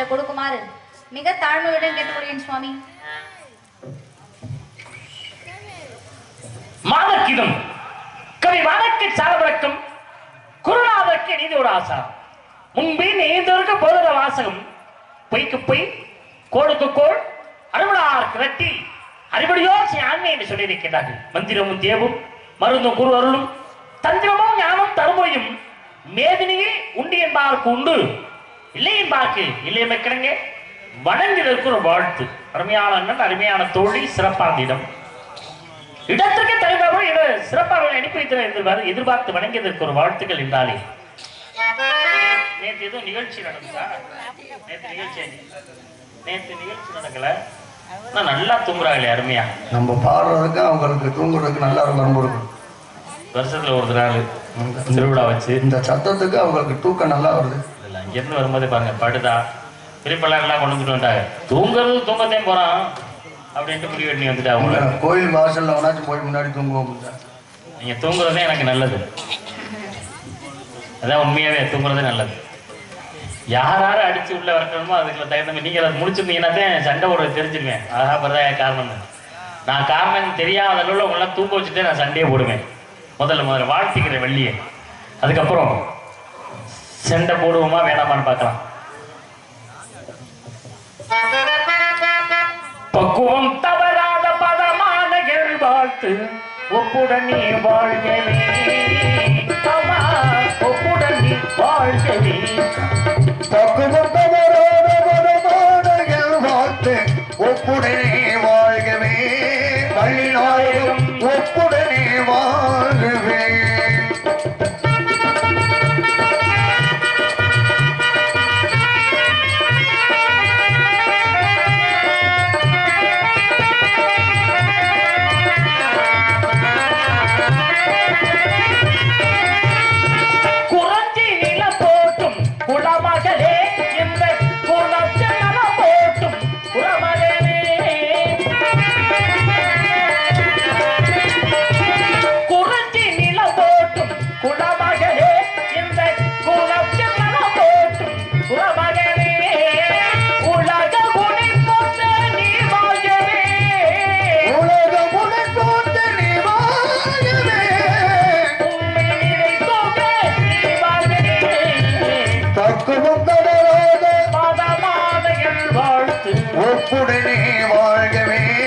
எங்களை கொடுக்குமாறு மிக தாழ்மையுடன் கேட்டுக்கொள்கிறேன் சுவாமி. மாதக்கிதம் கவி வடக்கு சாலவழக்கம் குருநாதற்கு நீதியோட ஆசா முன்பே நீந்தோருக்கு போதுற வாசகம் பொய்க்கு பொய் கோடுக்கு கோள் அறுவலார் கிரட்டி அறிவடியோ ஆண்மை என்று சொல்லியிருக்கிறார்கள். மந்திரமும் தேவும் மருந்தும் குரு அருளும் தந்திரமும் ஞானம் தருமொழியும் மேதினியில் உண்டு என்பாருக்கு உண்டு இல்லை என்பாருக்கு இல்லை மக்களுங்க வணங்குவதற்கு ஒரு வாழ்த்து. அருமையான அண்ணன் அருமையான தோழி சிறப்பான இடம் இடத்திற்கு தலைவர்கள் சிறப்பாக அனுப்பி வைத்திருந்தார். எதிர்பார்த்து வணங்கியதற்கு ஒரு வாழ்த்துக்கள் என்றாலே நேற்று ஏதோ நிகழ்ச்சி நடந்ததா? நேற்று நிகழ்ச்சி நடக்கல. நான் நல்லா தூங்குறாங்களே அருமையா. நம்ம பாடுறதுக்கு அவங்களுக்கு தூங்குறதுக்கு நல்லா இருக்கும். வருஷத்துல ஒரு நாள் திருவிழா வச்சு இந்த சத்தத்துக்கு அவங்களுக்கு தூக்கம் நல்லா வருது. இல்லை இங்கேருந்து வரும்போதே பாருங்க படுதா பிரிப்பெல்லாம் எல்லாம் கொண்டு வந்துட்டு வந்தாங்க. தூங்குறது தூங்கத்தையும் போறான் அப்படின்ட்டு முடிவு பண்ணி வந்துட்டு அவங்க கோயில் வாசல்ல வேணாச்சும் போய் முன்னாடி தூங்குவோம். நீங்க தூங்குறதே எனக்கு நல்லது. அதான் உண்மையாவே தூங்குறதே நல்லது. யாராரு அடிச்சு உள்ள வரணுமோ அதுக்குள்ள தகுந்த நீங்க அதை முடிச்சிருந்தீங்கன்னா தான் சண்டை போடுறது தெரிஞ்சிருவேன். ஆஹா பரதான் காரணம். நான் காரணம் தெரியாத அளவில் உங்களெல்லாம் தூங்க வச்சுட்டே நான் சண்டையை போடுவேன். முதல்ல வாழ்த்திக்கிறேன் வெள்ளியை. அதுக்கப்புறம் சண்டை போடுவோமா வேணாமான்னு பார்க்கலாம். பக்குவம் தவறாத பதமான வாழ்த்து ஒப்புடனே வாழ்கவே ஒப்புடனே வாழ்கவே. பக்குவம் தவறாத பதமான வாழ்த்து ஒப்புடனே வாழ்கவே வள்ளிநாயகம் ஒப்புடனே வாழ்கவே. ஒப்புடனே வாழ்கவே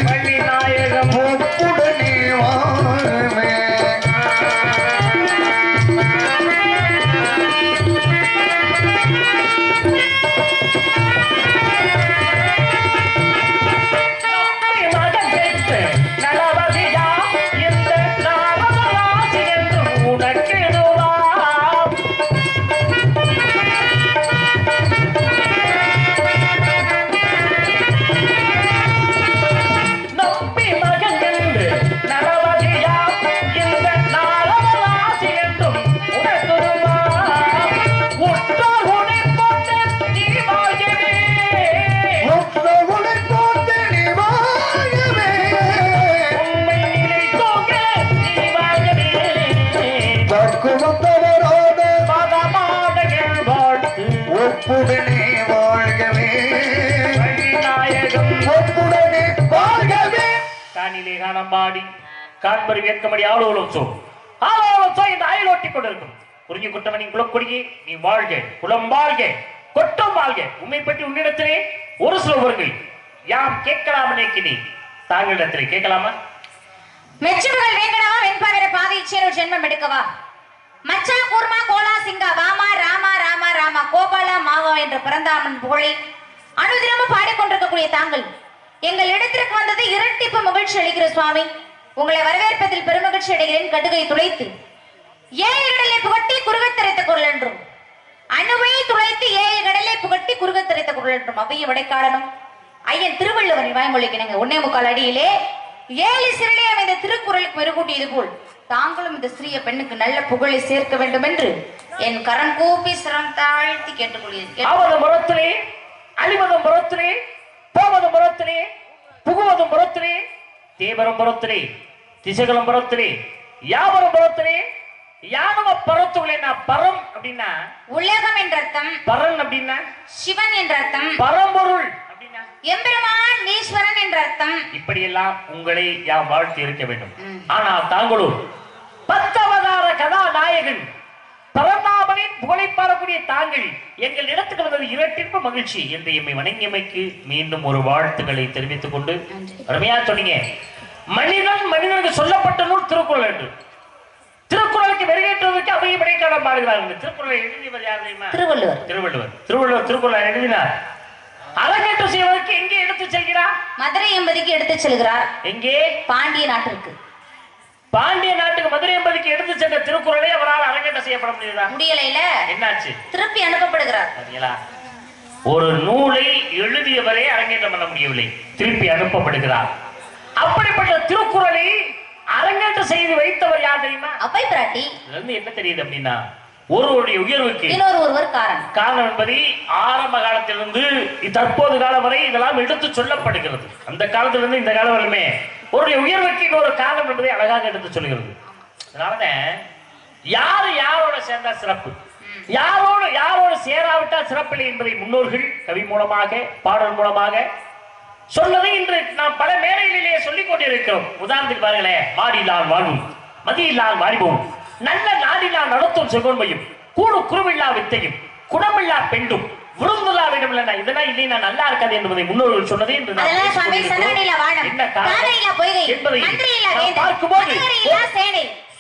வள்ளிநாயகம் ஒப்புடனே வாழ்கவே. ஒப்புடனே வாழ்கவே வள்ளிநாயகம் ஒப்புடனே வாழ்கவே. காணிலே காணம்பாடி காண்பறி வேட்கமடி ஆளோலம் சோ ஆளோலம் சோ இந்த ஆயில் ஓட்டி கொண்டிருக்கும் குறிஞ்சி குட்டமணி குலக்கொடியே நீ வாழ்க குலம் வாழ்க கொட்டம் வாழ்க. உண்மை பற்றி உன்னிடத்திலே ஒரு சில உரங்கள் யாம் கேட்கலாம் நினைக்கிறேன். தாங்களிடத்திலே கேட்கலாமா? மெச்சுகள் வேங்கடவா வெண்பாவிர பாதை சேரு ஜென்மம் எடுக்கவா மச்சா கூர்மா கோலா சிங்கா வாமா ராமா ராமா ராமா கோபாலா மாவா என்ற பிறந்தாமன் புகழை அனுதினமும் பாடிக்கொண்டிருக்கக்கூடிய தாங்கள் எங்கள் இடத்திற்கு வந்தது இரட்டிப்பு மகிழ்ச்சி அளிக்கிற சுவாமி. உங்களை வரவேற்பதில் பெருமகிழ்ச்சி அடைகிறேன். கடுகை துளைத்து ஏழு கடலை புகட்டி குறுகத்தரைத்த குரல் என்றும் அணுவை துளைத்து ஏழு கடலை புகட்டி குறுகத்தரைத்த குரல் என்றும் அவைய வடைக்காடனும் ஐயன் திருவள்ளுவரின் வாய்மொழிக்கினங்க 1.25 அடியிலே 7 சிறையிலே அமைந்த திருக்குறளுக்கு மெருகூட்டியது போல் தாங்களும் இந்த சிறிய பெண்ணுக்கு நல்ல புகழை சேர்க்க வேண்டும் என்று என் கரம் கூப்பி சிரம் தாழ்த்தி கேட்டுக்கொள்கிறேன். ஆவதும் புறத்திலே அழிவதும் புறத்திலே போவதும் புறத்திலே புகுவதும் புறத்திலே தேவரும் புறத்திலே திசைகளும் புறத்திலே யாவரும் புறத்திலே யானவ பரத்துள்ளேனா பரம் அப்படின்னா உலகம் என்ற அர்த்தம். பரன் அப்படின்னா சிவன் என்ற அர்த்தம். பரம்பொருள் அப்படின்னா எம்பெருமான் ஈஸ்வரன் என்ற அர்த்தம். இப்படியெல்லாம் உங்களை யாம் வாழ்த்தி இருக்க வேண்டும். ஆனால் தாங்களும் 10 அவதார கதாநாயகன் பரந்தாமனின் புகழை பாடக்கூடிய தாங்கள் எங்கள் இடத்துக்கு வந்தது இரட்டிப்பு மகிழ்ச்சி என்று எம்மை வணங்கியமைக்கு மீண்டும் ஒரு வாழ்த்துக்களை தெரிவித்துக் கொண்டு அருமையா சொன்னீங்க. மனிதனுக்கு சொல்லப்பட்ட நூல் திருக்குறள் என்று. திருக்குறளுக்கு மெருகேற்றுவதற்கு அவையை இடைக்காலம் பாடுகிறார்கள். திருக்குறளை எழுதியவர் யார் தெரியுமா? திருவள்ளுவர். திருவள்ளுவர் திருக்குறளை எழுதினார். அரங்கேற்றம் செய்வதற்கு எங்கே எடுத்து செல்கிறார்? மதுரை எம்பதிக்கு எடுத்து செல்கிறார். எங்கே? பாண்டிய நாட்டிற்கு. பாண்டிய நாட்டுக்கு மதுரை எம்பதிக்கு எடுத்து சென்ற திருக்குறளை அவரால் அரங்கேற்றம் செய்யப்பட முடியுதா? முடியலையில என்னாச்சு? திருப்பி அனுப்பப்படுகிறார். ஒரு நூலை எழுதியவரே அரங்கேற்றம் பண்ண முடியவில்லை, திருப்பி அனுப்பப்படுகிறார். அப்படிப்பட்ட திருக்குறளை அரங்கேற்றம் செய்து வைத்தவர் யார் தெரியுமா? அப்பை பிராட்டி. என்ன தெரியுது அப்படின்னா ஒருவருடைய உயர்வுக்கு ஒருவர் காரணம் என்பதை ஆரம்ப காலத்திலிருந்து தற்போது காலம் வரை இதெல்லாம் எடுத்து சொல்லப்படுகிறது. அந்த காலத்திலிருந்து இந்த காலம் வரையுமே ஒருடைய உயர்வுக்கு இன்னொரு காரணம் என்பதை அழகாக எடுத்து சொல்லுகிறது. அதனாலதான் யாரோட சேர்ந்தா சிறப்பு, யாரோடு சேராவிட்டால் சிறப்பில்லை என்பதை முன்னோர்கள் கவி மூலமாக பாடல் மூலமாக சொன்னதை இன்று நாம் பல மேடைகளிலேயே சொல்லிக் கொண்டிருக்கிறோம். உதாரணத்துக்கு பாருங்களேன், மாடியில்லான் வாழ்வும் மதியில்லான் வாரிபோம் நல்ல நாடினால் நடத்தும் செங்கோன்மையும் கூடு குருவில்லா வித்தையும் குணமில்லா பெண்டும் விருந்துல்லா வேண்டும் இல்லைன்னா இதெல்லாம் இல்லைன்னா நல்லா இருக்காது என்பதை முன்னோர்கள் சொன்னதே என்று பார்க்கும்போது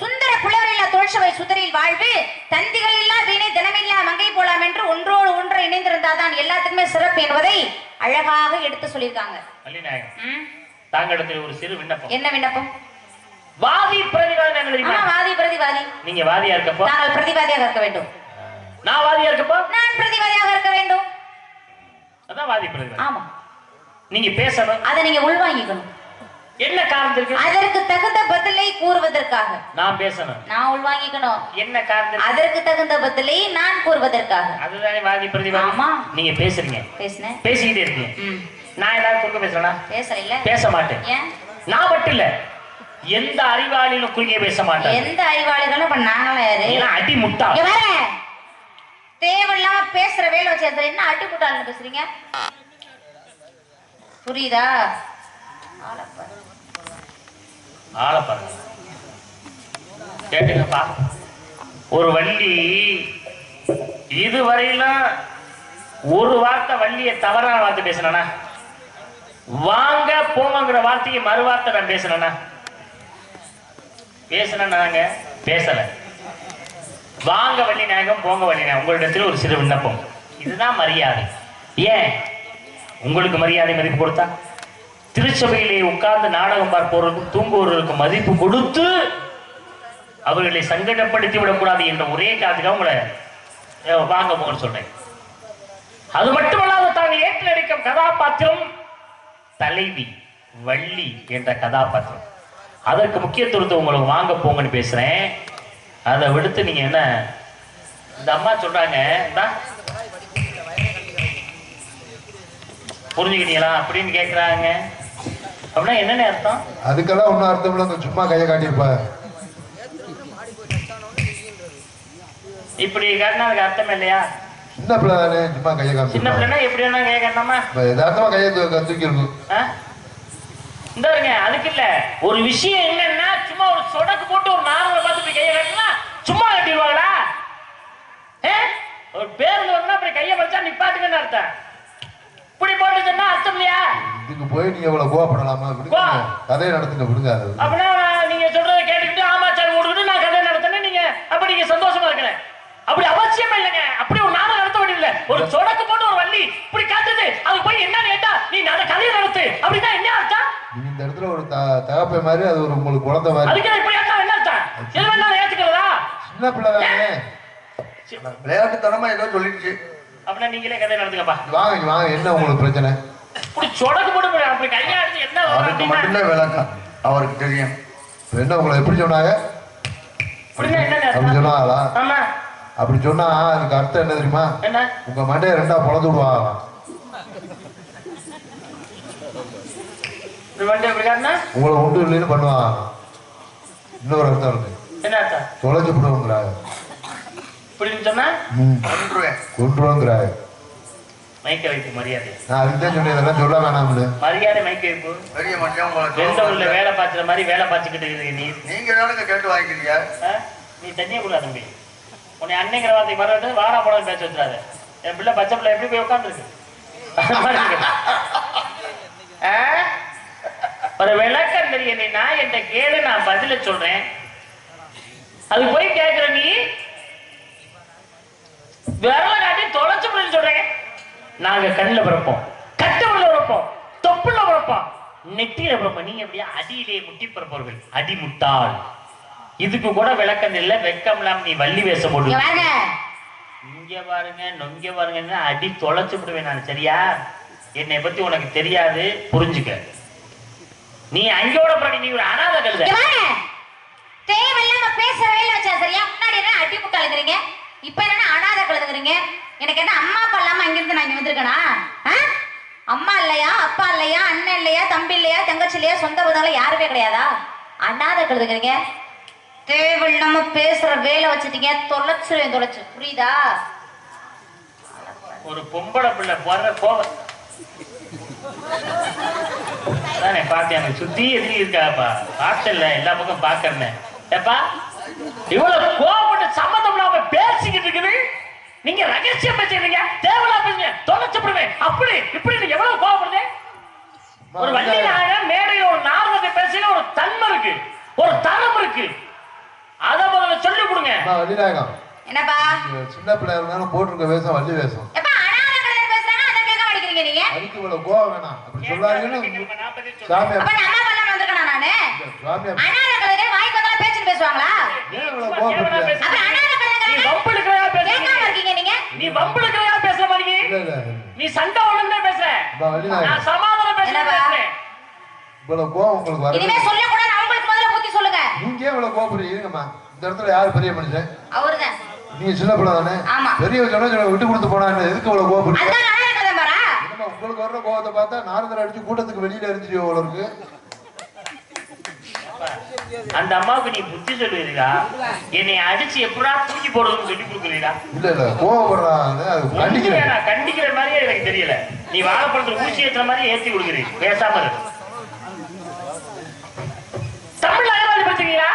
சுந்தர புலவரில்லா தோல்சவை சுதரில் வாழ்வு தந்திகள் இல்லா வீணை தினமில்லா மங்கை போலாம் என்று ஒன்றோடு ஒன்று இணைந்திருந்தாதான் எல்லாத்துக்குமே சிறப்பு என்பதை அழகாக எடுத்து சொல்லியிருக்காங்க. தாங்களிடத்தில் ஒரு சிறு விண்ணப்பம். என்ன விண்ணப்பம்? வாதி பிரதிவாதி என்ன தெரியுமா? வாதி பிரதிவாதி. நீங்க வாதியா இருக்கப்போ நாங்கள் பிரதிவாதியாக இருக்க வேண்டும். நான் வாதியா இருக்கப்போ நான் பிரதிவாதியாக இருக்க வேண்டும். அதான் வாதி பிரதிவாதி. ஆமா, நீங்க பேசணும், அதை நீங்க உள்வாங்கிக்கணும். என்ன காரணத்துக்கு? அதற்கு தகுந்த பதிலை கூறுவதற்காக. நான் பேசணும், நான் உள்வாங்கிக்கணும். என்ன காரணத்துக்கு? அதற்கு தகுந்த பதிலை நான் கூறுவதற்காக. அதுதானே வாதி பிரதிவாதி. ஆமா, நீங்க பேசுறீங்க, பேசுனேன், பேசிக்கிட்டே இருக்கீங்க. நான் ஏதாவது குறுக்க பேசுறேனா? பேசல, பேச மாட்டேன். ஏன்? நான் மட்டும் இல்ல, எந்த அறிவாளியிலும் குறுக்கே பேச மாட்டேன். எந்த அறிவாளிகளும் இப்ப நாங்களும் யாரு அடி முட்டா தேவையில்லாம பேசுற வேலை வச்சு என்ன அடி முட்டாள்னு பேசுறீங்க? புரியுதா? ஆளப்பாரு கேட்டுங்கப்பா. ஒரு வள்ளி இதுவரையிலும் ஒரு வார்த்தை வள்ளிய தவறான வார்த்தை பேசினா, வாங்க போங்கிற வார்த்தைக்கு மறு வார்த்தை நான் பேசினா நாங்க பேசல. வாங்க வள்ளி நாயகம் போங்க வள்ளி நாயகம். உங்களிடத்தில் ஒரு சிறு விண்ணப்பம், இதுதான் மரியாதை. ஏன் உங்களுக்கு மரியாதை மதிப்பு கொடுத்தா திருச்சபையிலே உட்கார்ந்து நாடகம் பார்ப்பவர்களுக்கும் தூங்குவவர்களுக்கும் மதிப்பு கொடுத்து அவர்களை சங்கடப்படுத்தி விடக்கூடாது என்ற ஒரே காரணத்துக்காக உங்களை வாங்க போங்கன்னு சொல்றேன். அது மட்டுமல்லாத தாங்கள் ஏற்று நடிக்கும் கதாபாத்திரம் தலைவி வள்ளி என்ற கதாபாத்திரம். அதற்கு முக்கியத்துவத்தை உங்களுக்கு வாங்க போங்கன்னு பேசுறேன். அதை விடுத்து நீங்க என்ன இந்த அம்மா சொல்றாங்க புரிஞ்சுக்கிட்டீங்களா அப்படின்னு கேட்கிறாங்க. அப்படின்னா என்னென்ன அர்த்தம்? அதுக்கெல்லாம் ஒன்னும் அர்த்தம் இல்லை, சும்மா கையை காட்டியிருப்பா. இப்படி காட்டினா அதுக்கு அர்த்தம் இல்லையா? சின்ன பிள்ளை தானே, சும்மா கையை காட்டி. சின்ன பிள்ளைன்னா எப்படி வேணா கையை காட்டணுமா? யதார்த்தமா கையை தூக்கி இருக்கும். இந்த அதுக்கு இல்ல, ஒரு விஷயம் என்னன்னா சும்மா ஒரு சொடக்கு போட்டு ஒரு நார்மலை பார்த்து கையை காட்டினா சும்மா கட்டிடுவாங்களா? ஒரு பேருந்து வந்து அப்படி கையை வச்சா நிப்பாட்டுங்கன்னு அர்த்தம். இப்படி போட்டு சொன்னா அர்த்தம் இல்லையா? இதுக்கு போய் நீங்க எவ்வளவு கோவப்படலாமா? கதையை நடத்துங்க, விடுங்க. அப்படின்னா நீங்க சொல்றதை கேட்டுக்கிட்டு ஆமா சார் ஓடுக்கிட்டு நான் கதை நடத்தினேன், நீங்க அப்படி நீங்க சந்தோஷமா இருக்கிறேன். அப்படி அவசியமே இல்லைங்க. அப்படி ஒரு நாடகம் நடத்த வேண்டியதில்லை. ஒரு சொடக்கு போட்டு ஒரு வள்ளி இப்படி காட்டுது, அது போய் என்ன கேட்டா நீ கதையை நடத்து அப்படின்னா என்ன அர்த்தம்? இந்த இடத்துல ஒரு தகப்பை மாதிரி, அது ஒரு உங்களுக்கு குழந்தை மாதிரி. அதுக்கு இப்படி என்ன அர்த்தம்? எது வேணாலும் ஏத்துக்கிறதா? சின்ன பிள்ளை தானே, விளையாட்டுத்தனமா ஏதோ சொல்லிடுச்சு. அப்படின்னா நீங்களே கதை நடத்துங்கப்பா. வாங்க வாங்க, என்ன உங்களுக்கு பிரச்சனை? இப்படி சொடக்கு போட்டு அப்படி கையா எடுத்து என்ன அதுக்கு மட்டும்தான் விளக்கம் அவருக்கு தெரியும். என்ன உங்களை எப்படி சொன்னாங்க? அப்படி சொன்னாங்களா? அப்படி சொன்னா அதுக்கு அர்த்தம் என்ன தெரியுமா? உங்க மண்டையை ரெண்டா பொழந்து விடுவாங்க. உங்களை உண்டு இல்லைன்னு பண்ணுவாங்க. இன்னொரு அர்த்தம் இருக்கு. என்ன தொலைச்சு விடுவோங்கிறாரு. இப்படின்னு சொன்னா கொன்றுவேங்கிறாரு. மைக்க வைப்பு மரியாதை. நான் அதுதான் சொன்னேன், இதெல்லாம் சொல்ல வேணாம்னு. மரியாதை மைக்க வைப்பு. வெள்ளவுள்ள வேலை பார்த்துற மாதிரி வேலை பார்த்துக்கிட்டு இருக்கு. நீங்க தானுங்க கேட்டு வாங்கிக்கிறீங்க. நீ தண்ணியே கூட தம்பி. உன்னை அன்னைங்கிற வார்த்தை மறந்து வாடா போட பேச வச்சுறாரு. என் பிள்ளை பச்சை பிள்ளை எப்படி போய் உட்காந்துருக்கு. ஒரு விளக்கம் தெரியலைன்னா என்கிட்ட கேளு, நான் பதில சொல்றேன். அது போய் கேட்கிற நீ விரல காட்டி தொலைச்சு முடியும் சொல்றேன். நாங்க கண்ணில் பிறப்போம், கட்டவுள்ள பிறப்போம், தொப்புள்ள பிறப்போம், நெட்டியில பிறப்போம். நீங்க எப்படியா அடியிலே முட்டி பிறப்பவர்கள், அடி முட்டாள். இதுக்கு கூட விளக்கம் இல்லை. வெக்கம் இல்லாம நீ வள்ளி வேஷம் போடு. இங்க பாருங்க நொங்க பாருங்க, அடி தொலைச்சு விடுவேன் நான். சரியா? என்னை பத்தி உனக்கு தெரியாது, புரிஞ்சுக்க. நீ அங்கோட பிறகு நீ ஒரு அனாதை கழுத. தேவையில்லாம பேசுற வேலை வச்சா சரியா? முன்னாடி என்ன அடி முட்டாளுங்கிறீங்க, இப்ப என்ன அனாதை கழுதுங்கிறீங்க? எனக்கு என்ன அம்மா அப்பா இல்லாம அங்கிருந்து நான் இங்க வந்திருக்கேனா? அம்மா இல்லையா, அப்பா இல்லையா, அண்ணன் இல்லையா, தம்பி இல்லையா, தங்கச்சி இல்லையா, சொந்த பந்தங்கள யாருமே கிடையாதா? அனாதை கழுதுங்கிறீங்க. தேவையில்லாம பேசுற வேலை வச்சுட்டீங்க, தொலைச்சு புரியுதா? ஒரு பொம்பளை பிள்ளை போற கோவம் தானே பாத்தியாங்க. சுத்தி எதிரி இருக்காப்பா, பாக்கல எல்லா பக்கம் பாக்கிறேன். ஏப்பா இவ்வளவு கோவப்பட்டு சம்மந்தம் இல்லாம பேசிக்கிட்டு இருக்குது. நீங்க ரகசியம் பேசுறீங்க, தேவையில்லா பேசுங்க, தொலைச்சுடுவேன் அப்படி இப்படி. எவ்வளவு கோவப்படுது. ஒரு வண்டியில மேடையில் ஒரு நார்மத்தை பேசின ஒரு தன்மை இருக்கு, ஒரு தரம் இருக்கு. அத முதல்ல சொல்லி கொடுங்க. வள்ளிநாயகம் என்னப்பா சின்ன பிள்ளை இருந்தாலும் போட்டிருக்க வேஷம் வள்ளி வேஷம். அதுக்கு இவ்வளவு கோவம் வேணாம் அப்படி சொல்லாதீங்கன்னு சாமி. பேச்சு பேசுவாங்களா? நீ வம்பளுக்கறையா பேச மாட்டீங்க. நீ சண்டை ஒழுங்கா பேசுற, நான் சமாதானம் பேசுறேன். இவ்வளவு கோவம் உங்களுக்கு வர இனிமே சொல்ல கூட அவங்களுக்கு முதல்ல புத்தி சொல்லுங்க. நீங்க இவ்வளவு கோபப்படுறீங்கம்மா. இந்த இடத்துல யாரு பெரிய மனுஷன்? அவர்தான். நீங்க சின்ன பிள்ளை தானே? பெரிய சொன்ன விட்டு கொடுத்து போனா எதுக்கு இவ்வளவு கோபப்படுறீங்க? உங்களுக்கு வர்ற கோபத்தை பார்த்தா நாரதர் அடிச்சு கூட்டத்துக்கு வெளியில எரிஞ்சிட்டு இருக்கு. அந்த அம்மாவுக்கு நீ புத்தி சொல்லுவீங்களா? என்னை அடிச்சு எப்படா தூக்கி போடுறதுன்னு சொல்லி கொடுக்குறீங்களா? இல்ல இல்ல கோபப்படுறாங்க, கண்டிக்கிற மாதிரியே எனக்கு தெரியல. நீ வாழைப்பழத்துல ஊசி ஏற்றுற மாதிரி ஏற்றி கொடுக்குறீங்க. பேசாம இருக்கு. தமிழ் அழகாளி பார்த்தீங்களா?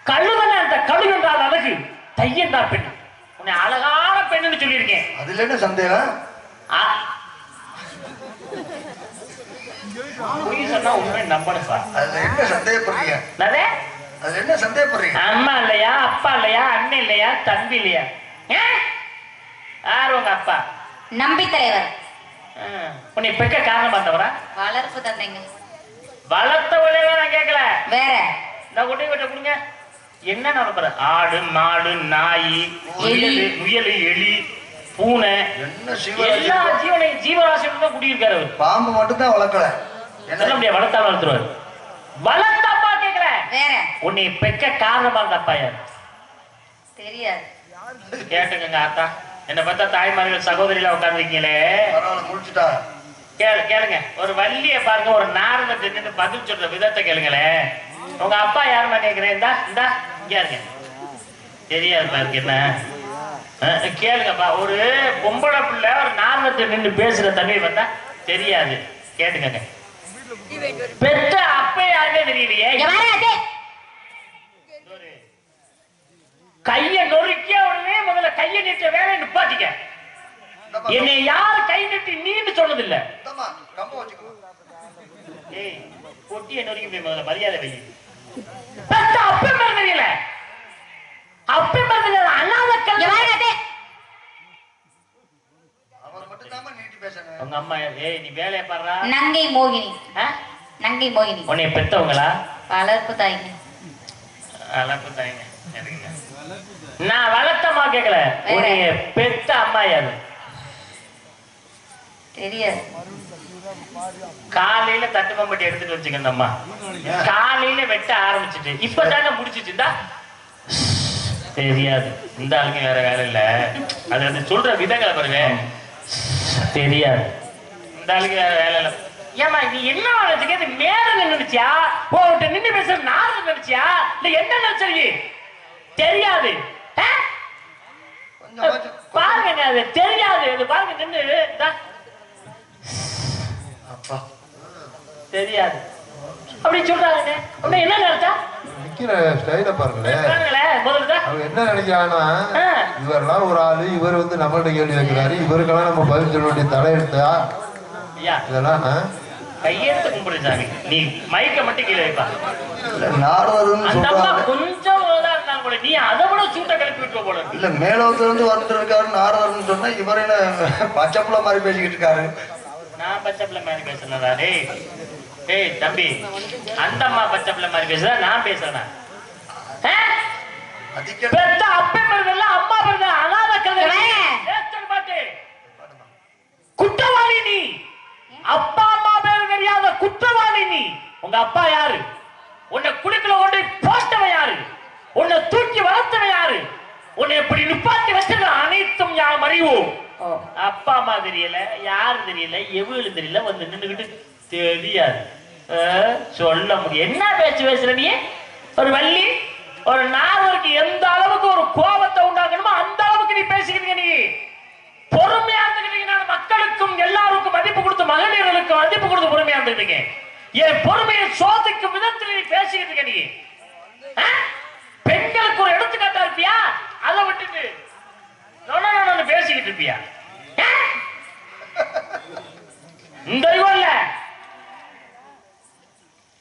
கழுதன அந்த கழுகு என்றால் அழகு, தையந்தா பெண். உன்னை அழகான பெண்ணுன்னு சொல்லியிருக்கேன். அதுல என்ன சந்தேகம்? சொன்னா உண்மை நம்பணுப்பா. அதுல என்ன சந்தேகப்படுறீங்க? அதுல என்ன சந்தேகப்படுறீங்க? அம்மா இல்லையா, அப்பா இல்லையா, அண்ணன் இல்லையா, தம்பி இல்லையா? யார் உங்க அப்பா? நம்பி தலைவர். உன்னை பெக்க காரணம் பார்த்தவரா? வளர்ப்பு தந்தைங்க. வளர்த்தவளே நான் கேட்கல. வேற இந்த கொட்டை கொட்டை கொடுங்க. என்ன நடக்கிற? ஆடு மாடு நாய் முயல் எலி பூனை எல்லா ஜீவனையும் ஜீவராசியும் தான் குடியிருக்காரு. பாம்பு மட்டும் தான் வளர்க்கல. சொல்ல முடியாது, வளர்த்தா வளர்த்துருவாரு. வளர்த்தப்பா கேட்கல. வேற உன்னை பெக்க காரணமா இருந்தப்பா யாரு? தெரியாது. கேட்டுக்கங்க ஆத்தா. என்ன பார்த்தா தாய்மார்கள் சகோதரியில உட்காந்துருக்கீங்களே, முடிச்சுட்டா கேளுங்க. ஒரு வள்ளிய பாருங்க, ஒரு நாரதத்தை பதில் சொல்ற விதத்தை கேளுங்களேன். உங்க அப்பா யாருமா கேட்கிறேன்? இந்தா இந்தா இங்க இருங்க. தெரியாது பாருக்கு என்ன கேளுங்கப்பா. ஒரு பொம்பளை பிள்ளை ஒரு நாரதத்தை நின்று பேசுற தன்மை பார்த்தா தெரியாது. கேட்டுக்கங்க. பெற்ற அப்ப யாருமே தெரியலையே. கைய நொறுக்கிய உடனே முதல்ல கைய நீட்ட வேலை நிப்பாட்டிக்க. என்னை யாரு கை நீட்டி நீன்னு சொன்னதில்ல. ஏய் பொட்டிய நொறுக்கி போய் முதல்ல மரியாதை வை. அப்ப தெரியல, அப்ப தெரியல. அண்ணாத உங்க அம்மா. ஏய் நீ வேலையை பாடுறா. நங்கை மோகினி. நங்கை மோகினி. உன்னை பெத்தவங்களா? வளர்ப்பு தாய்ங்க. வளர்ப்பு தாய்ங்க. நான் வளர்த்தம்மா கேட்கல, உன்னைய பெத்த அம்மா யாரு? தெரியாது. காலையில தட்டுப்பம்பட்டி எடுத்துட்டு வச்சுக்க. அந்த அம்மா காலையில வெட்ட ஆரம்பிச்சுட்டு இப்பதானே முடிச்சுட்டு தெரியாது. இந்த ஆளுக்கு வேற வேலை இல்ல. அது சொல்ற விதங்களை பாருங்க. தெரியாது. இந்த ஆளுக்கு வேற வேலை இல்ல. ஏமா நீ என்ன நினைச்சுக்க மேல நினைச்சியா போட்டு நின்று பேசுற நாடு நினைச்சியா இல்ல என்ன நினைச்சீங்க தெரியாது பாருங்க அது தெரியாது அது பாருங்க நின்று தெரியாது அப்படி சொல்றாங்க என்ன நினைச்சா நிக்கிற ஸ்டைல பாருங்களேன் அவர் என்ன நினைக்கிறான்னா இவரெல்லாம் ஒரு ஆளு இவர் வந்து நம்மள்ட்ட கேள்வி வைக்கிறாரு இவருக்கெல்லாம் நம்ம பதில் சொல்ல வேண்டிய தலையெடுத்தா இதெல்லாம் கையெழுத்து கும்பிடு சாமி நீ மைக்க மட்டும் கீழே வைப்பா கொஞ்சம் நீ அதை விட சூட்ட கிளப்பி விட்டு போல இல்ல மேலோத்துல இருந்து வந்துருக்காரு நாரதர்னு சொன்னா இவர் என்ன பச்சைப்புள்ள மாதிரி பேசிக்கிட்டு இருக்காரு நான் பச்சைப்புள்ள மாதிரி பேசுனதா டேய் தம்பி அந்த அம்மா பச்சைப்புள்ள மாதிரி பேசுறா நான் பேசுறேனா பெத்த அப்பே பேருல அம்மா பேருல அனாதை கதை குற்றவாளி நீ அப்பா அம்மா பேர் தெரியாத குற்றவாளி நீ உங்க அப்பா யாரு உன்னை குடிக்கல கொண்டு போட்டவன் யாரு உன்னை தூக்கி வளர்த்தவன் யாரு உன்னை எப்படி நிப்பாட்டி வச்சது அனைத்தும் யாரும் அறிவோம் அப்பா அம்மா தெரியல யாரு தெரியல எவ்வளவு தெரியல வந்து நின்றுகிட்டு தெரியாது சொல்ல முடியும் என்ன பேச்சு பேசுற நீ ஒரு வள்ளி ஒரு நாவலுக்கு எந்த அளவுக்கு ஒரு கோபத்தை உண்டாக்கணுமோ அந்த அளவுக்கு நீ பேசிக்கிறீங்க நீ பொறுமையா இருந்துக்கிறீங்க மக்களுக்கும் எல்லாருக்கும் மதிப்பு கொடுத்து மகளிர்களுக்கு மதிப்பு கொடுத்து பொறுமையா இருந்துக்கிறீங்க என் பொறுமையை சோதிக்கும் விதத்தில் நீ பேசிக்கிட்டு இருக்க நீ பெண்களுக்கு ஒரு எடுத்துக்காட்டா இருப்பியா அதை விட்டுட்டு பேசிக்கிட்டு இருப்பியா இந்த யுகம் இல்ல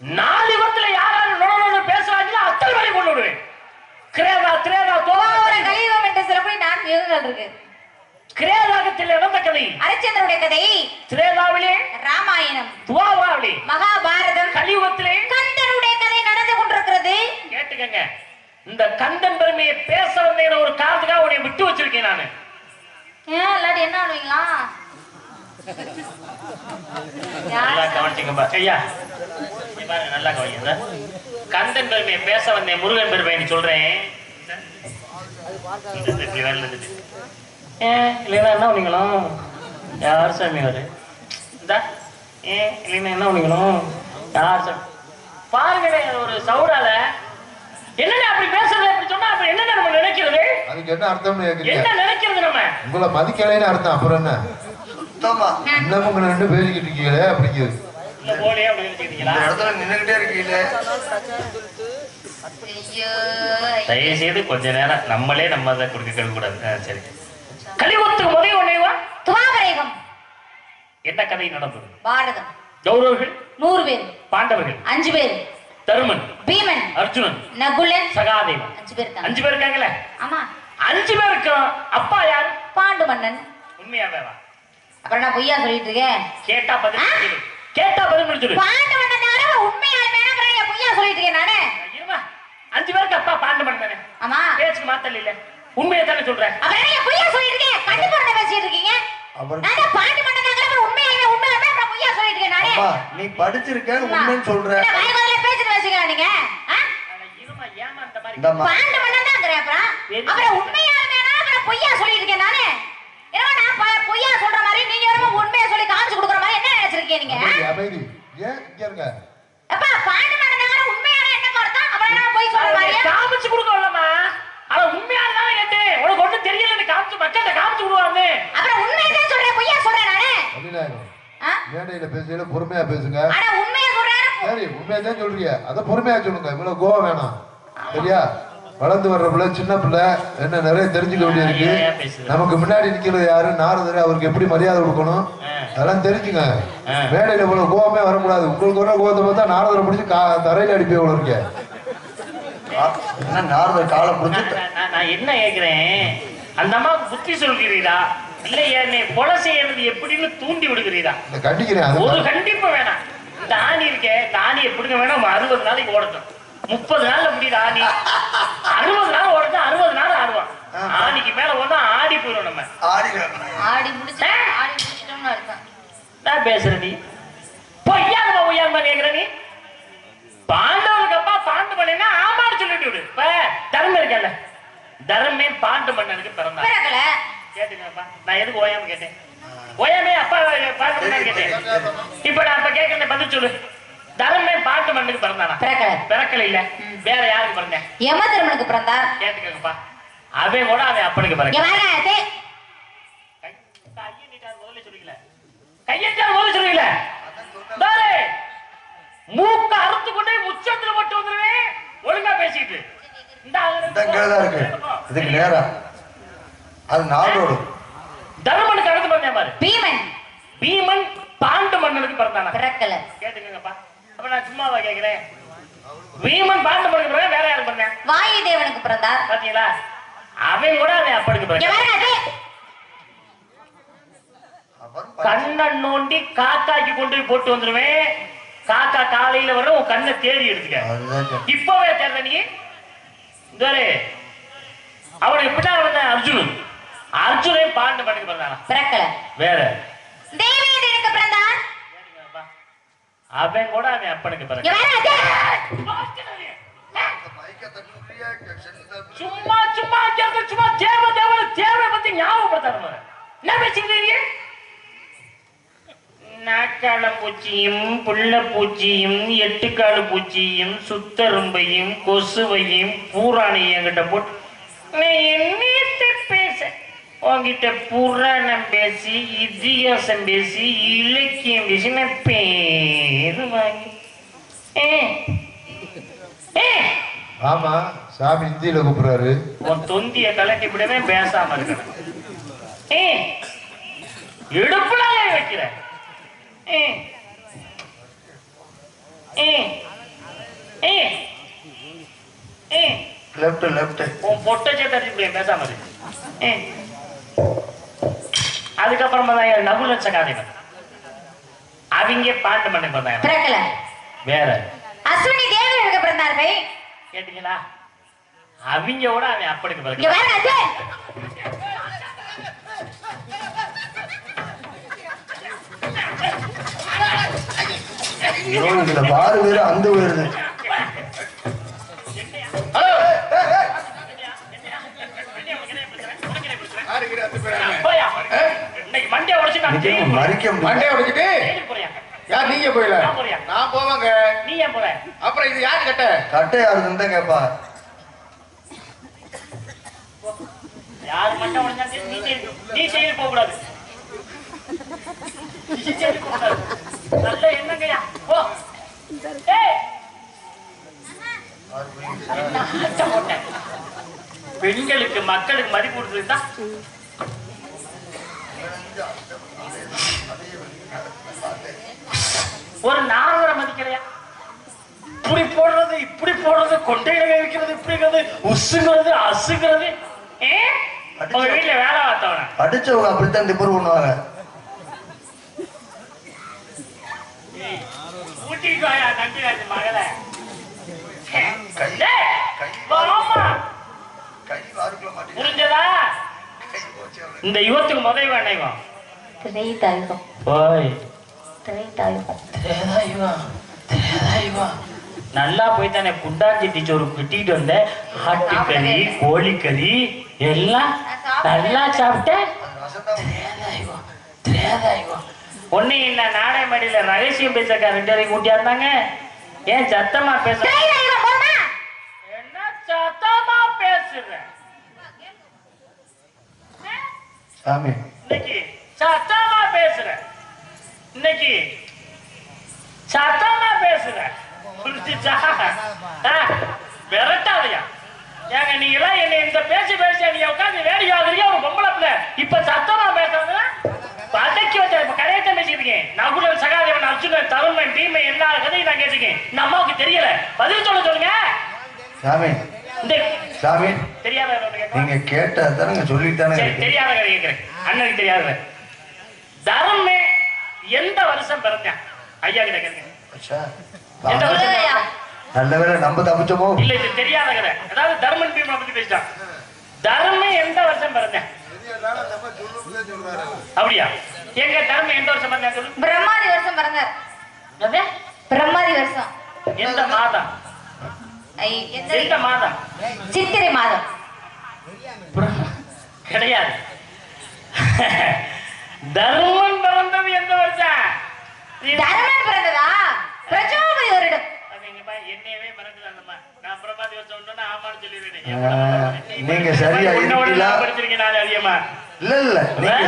4 யுகத்துல யாராவது பேசுறாங்களோ அத்தனை வரை கொண்டு விடுவேன் கிரேதா திரேதா ஒரு கலியுகம் என்று சொல்லக்கூடிய 4 யுகங்கள் இருக்கு கிரேதாகத்தில் நடந்த கதை ஹரிச்சந்திரனுடைய கதை திரேதாவிலே ராமாயணம் துவாபாவிலே மகாபாரதம் கலியுகத்திலே கந்தனுடைய கதை நடந்து கொண்டிருக்கிறது கேட்டுக்கங்க இந்த கந்தன் பெருமையை பேச வந்தேன் ஒரு காரணத்துக்காக உன்னை விட்டு வச்சிருக்கேன் நானு ஏன் இல்லாட்டி என்ன பண்ணுவீங்களா நல்லா கவனிச்சுங்கப்பா ஐயா பாருங்க நல்லா கவனிங்க கந்தன் பெருமையை பேச வந்தேன் முருகன் பெருமைன்னு சொல்றேன் இல்லைன்னா என்ன பண்ணிக்கணும் யார் சாமி அவரு இல்லைன்னா என்ன பண்ணிக்கணும் யார் சாமி பாருங்க ஒரு சவுடால என்னடா அப்படி பேசுறது அப்படி சொன்னா அப்ப என்ன நம்ம நினைக்கிறது அதுக்கு என்ன அர்த்தம் என்ன நினைக்கிறது நம்ம உங்களை மதிக்கலைன்னு அர்த்தம் அப்புறம் என்ன சுத்தமா இன்னமும் உங்களை 2 பேசிக்கிட்டு இருக்கீங்களே அப்படிங்கிறது இல்ல போலே அப்படி நினைச்சிட்டீங்களா இந்த இடத்துல நின்னுகிட்டே இருக்கீங்களே தயவு செய்து கொஞ்ச நேரம் நம்மளே நம்ம அதை கொடுக்க கூடாது சரி கலியுகத்துக்கு முதல் ஒன்னேவா துவாபரயுகம் என்ன கதை நடந்தது பாரதம் கௌரவர்கள் 100 பேர் பாண்டவர்கள் 5 பேர் தருமன் பீமன் அர்ஜுனன் நகுலன் சகாதேவன் 5 பேர் இருக்காங்களே ஆமா 5 பேருக்கும் அப்பா யார் பாண்டு மன்னன் உண்மையாவே வா அப்புறம் நான் பொய்யா சொல்லிட்டு இருக்கேன் கேட்டா பதில் சொல்லு பாண்டு மன்னன் தான உண்மையாவே நான் பொய்யா சொல்லிட்டு இருக்கேன் நானே இருமா 5 பேருக்கு அப்பா பாண்டு மன்னன் ஆமா பேச்சு மாத்தல இல்ல உண்மையை தானே சொல்றேன் அப்புறம் நீங்க பொய்யா சொல்லிட்டு இருக்கீங்க கண்டுபுறத பேசிட்டு இருக்கீங்க நான் பாண்டு மன்னன் தான உண்மையாவே நான் பொய்யா சொல்லிட்டு இருக்கேன் நானே நீ படிச்சிருக்க உண்மைன்னு சொல்ற வாய்க்குள்ள பேசிட்டு பேசுங்க நீங்க இருமா ஏமாந்த மாதிரி பாண்டு மன்னன் தாங்கறேன் அப்புறம் உண்மையாவே நான் பொய்யா சொல்லிட்டு இருக்கேன் நானே ஏன்னா நான் பொய்யா சொல்ற மாதிரி நீங்க யாரும் உண்மையை சொல்லி காமிச்சு கொடுக்குற மாதிரி என்ன நினைச்சிருக்கீங்க நீங்க அமைதி ஏன் இங்க இருங்க அப்பா பாண்டு மன்னனால உண்மையான என்ன கருத்தம் அப்புறம் நான் போய் சொல்ற மாதிரி காமிச்சு கொடுக்கலமா அத உண்மையான தான் கேட்டேன் உனக்கு ஒண்ணும் தெரியலன்னு காமிச்சு மக்கள்கிட்ட காமிச்சு கொடுவாங்க அப்புறம் உண்மையை தான் சொல்றேன் பொய்யா சொல்றேன் நானே அபிநாயகம் மேடையில பேசல பொறுமையா பேசுங்க அட உண்மையை சொல்றேன் சரி உண்மையா தான் சொல்றீங்க அத பொறுமையா சொல்லுங்க இவ்வளவு கோவம் வேணாம் சரியா வளர்ந்து வர்ற பிள்ளை சின்ன பிள்ளை என்ன நிறைய தெரிஞ்சுக்க வேண்டியிருக்கு நமக்கு முன்னாடி நிக்கிறது யாரு நாரதர் அவருக்கு எப்படி மரியாதை கொடுக்கணும் அதெல்லாம் தெரிஞ்சுங்க மேடையில இவ்வளவு கோவமே வரக்கூடாது உங்களுக்கு வர கோவத்தை பார்த்தா நாரதரை பிடிச்சி தரையில அடிப்பே இவ்வளவு இருக்கேன் நாரதர் காலை பிடிச்சி நான் என்ன கேட்கிறேன் அந்த அம்மாவுக்கு புத்தி சொல்கிறீரா இல்ல என்னை கொலை செய்யறது எப்படின்னு தூண்டி விடுகிறீரா கண்டிக்கிறேன் ஒரு கண்டிப்பா வேணாம் இந்த ஆணி இருக்கேன் இந்த ஆணி எப்படிங்க வேணாம் 60 நாளைக்கு ஓடட்டும் 30 நாள்ல முடியுது ஆணி 60 நாள் ஓடட்டும் 60 நாள் ஆடுவான் ஆணிக்கு மேல ஓடா ஆடி போயிடும் நம்ம ஆடி முடிச்சிட்டோம்னு அர்த்தம் நான் பேசுறேன் நீ பொய்யாங்கம்மா கேக்குற நீ பாண்டவருக்கு அப்பா பாண்டு பண்ணா ஆமான்னு சொல்லிட்டு விடு இப்ப தர்மம் இருக்கல தர்மே பாண்டு மன்னனுக்கு பிறந்தாங்க கேட்டுங்கப்பா நான் எதுக்கு ஓயாம கேட்டேன் ஓயாமே அப்பா பாண்டு பண்ண கேட்டேன் இப்ப நான் அப்ப சொல்லு. தர்மே பாண்டு மண்ணுக்கு பிறந்தானா? பிறக்கல இல்ல. வேற யாருக்கு பிறந்தேன்? யமதர்மனுக்கு பிறந்தார். கேட்டுக்கங்கப்பா. அவன் கூட அவன் அப்பனுக்கு பிறக்க. கையெட்டால் முதல்ல சொல்லுவீங்கள. மூக்க அறுத்து கொண்டே உச்சத்துல மட்டும் வந்துருவேன். ஒழுங்கா பேசிட்டு இருக்கு. இதுக்கு நேரம் அது நாடோடு. தர்மனுக்கு அடுத்து பிறந்தேன் பாரு. பீமன். பீமன் பாண்டு மன்னனுக்கு பிறந்தானா? பிறக்கல. கேட்டுக்கங்கப்பா. அப்ப நான் சும்மாவா கேக்குறேன்? பீமன் பாண்டு மன்னனுக்கு பிறகு வேற யாருக்கு பிறந்தேன்? வாயு தேவனுக்கு பிறந்தார். பாத்தீங்களா? அவன் கூட அவன் அப்பனுக்கு பிறகு. கண்ணன் நோண்டி காக்காக்கு கொண்டு போய் போட்டு வந்துருவேன். காக்கா காலையில வர உன் கண்ணை தேடி எடுத்துக்க. இப்பவே தேர்ந்த நீ அவனுக்கு பின்னாடி வந்த அர்ஜுனன். அர்ஜுனே பாண்டு மண்ணுக்கு பிறந்தானா? பிறக்கல. வேற தேவேந்திரனுக்கு பிறந்தார். அவன் கூட அவன் அப்பனுக்கு பிறகு. சும்மா சும்மா சும்மா தேவ தேவ தேவை பத்தி ஞாபகப்படுத்த என்ன பேசிக்கிறீங்க? நாக்காள பூச்சியும் புள்ள பூச்சியும் எட்டுக்காடு பூச்சியும் சுத்தரும்பையும் கொசுவையும் பூராணையும் என்கிட்ட போட்டு என்னத்த பேச உங்ககிட்ட புராணம் பேசி இதிகாசம் பேசி இலக்கியம் பேசி நான் பேரு வாங்கி ஆமா சாமி இந்தியில கூப்பிடுறாரு. உன் தொந்திய கலட்டி விடவே பேசாம இருக்க. இடுப்புல வைக்கிற லெஃப்ட் லெஃப்ட் உன் பொட்டச்சே தட்டி பேசாம இருக்கு. அதுக்கப்புறமா தான் நகுல சகாதேவன் அவங்க பாட்டு பண்ணி பண்ணாங்க. பிறக்கல. வேற அஸ்வினி தேவனுக்கு பிறந்தார்கள். கேட்டீங்களா? அவங்க கூட அவன் அப்படிக்கு பிறகு. இதுல வாரு வேறு அந்த வருது. நீங்க போயில நான் போவாங்க. நீ ஏன் போற? அப்புறம் இது யாரு கட்ட கட்ட யாருன்னு தான் கேப்பா. யாரு மட்டும் உடனே நீ செய்ய போக கூடாது. நல்ல என்னங்கய்யா போ. பெண்களுக்கு மக்களுக்கு மதிப்பு கொடுத்துருந்தா ஒரு நாரதரை மதிக்கலையா? இப்படி போடுறது இப்படி போடுறது கொண்டையில வைக்கிறது இப்படிங்கிறது உசுங்கிறது அசுங்கிறது. உங்க வீட்டுல வேலை பார்த்தவன அடிச்சவங்க அப்படித்தான் டிப்பர் பண்ணுவாங்க. ஊட்டிக்கோயா நம்பிராஜ் மகளை புரிஞ்சதா? இந்த யுவத்துக்கு முதல் வேண்டாம். நல்லா போய் தானே குண்டாஞ்சி டீச்சர் கிட்டிட்டு வந்த ஆட்டுக்கறி கோழிக்கறி எல்லாம் நல்லா சாப்பிட்டேன். ஒண்ணு இல்ல நாடகமேடையில ரகசியம் பேசக்கா 2 பேரையும் கூட்டியா இருந்தாங்க. ஏன் சத்தமா பேச? என்ன சத்தமா பேசுற? சாமி இன்னைக்கு சத்தமா பேசுற. இன்னைக்கு சத்தமா பேசுற. புரிஞ்சுச்சா? விரட்டாதையா? ஏங்க நீங்க எல்லாம் என்ன இந்த பேசி நீ உட்காந்து வேடிக்கை ஆகுறீங்க. ஒரு பொம்பளை பிள்ளை இப்ப சத்தமா பேசுறதுன்னா பதக்கி வச்ச கதையத்தை பேசிருக்கேன். நகுலன் சகாதேவன் அர்ஜுனன் தருமன் பீமை எல்லா கதையும் நான் கேட்டிருக்கேன். இந்த அம்மாவுக்கு தெரியல. பதில் சொல்லுங்க சாமி. சாமி தெரியாத நீங்க கேட்டதானே சொல்லிட்டானே. தெரியாத கதை கேட்கிறேன். அண்ணனுக்கு தெரியாத தர்மே எந்த வருஷம் பிறந்தேன்? ஐயா கிட்ட கேட்கிறேன். நல்ல வேலை நம்ம தப்பிச்சோமோ. இல்ல இது தெரியாத கதை. அதாவது தர்மன் பீமா பத்தி பேசிட்டான். தர்மே எந்த வருஷம் பிறந்தேன்? அப்படியா? எங்க தர்ம எந்த வருஷம் பிறந்தேன் சொல்லு. பிரம்மாதி வருஷம் பிறந்தார். பிரம்மாதி வருஷம். எந்த மாதம்? எந்த மாதம்? சித்திரை மாதம். கிடையாது. தர்மன் பிறந்தது எந்த வருஷம்? தர்மன் பிறந்ததா? ஆமான்னு சொல்லிடுறீங்க. நீங்க சரியா இருக்கீங்களா? படிச்சிருக்கீங்க நான் அதிகமா. இல்ல நீங்க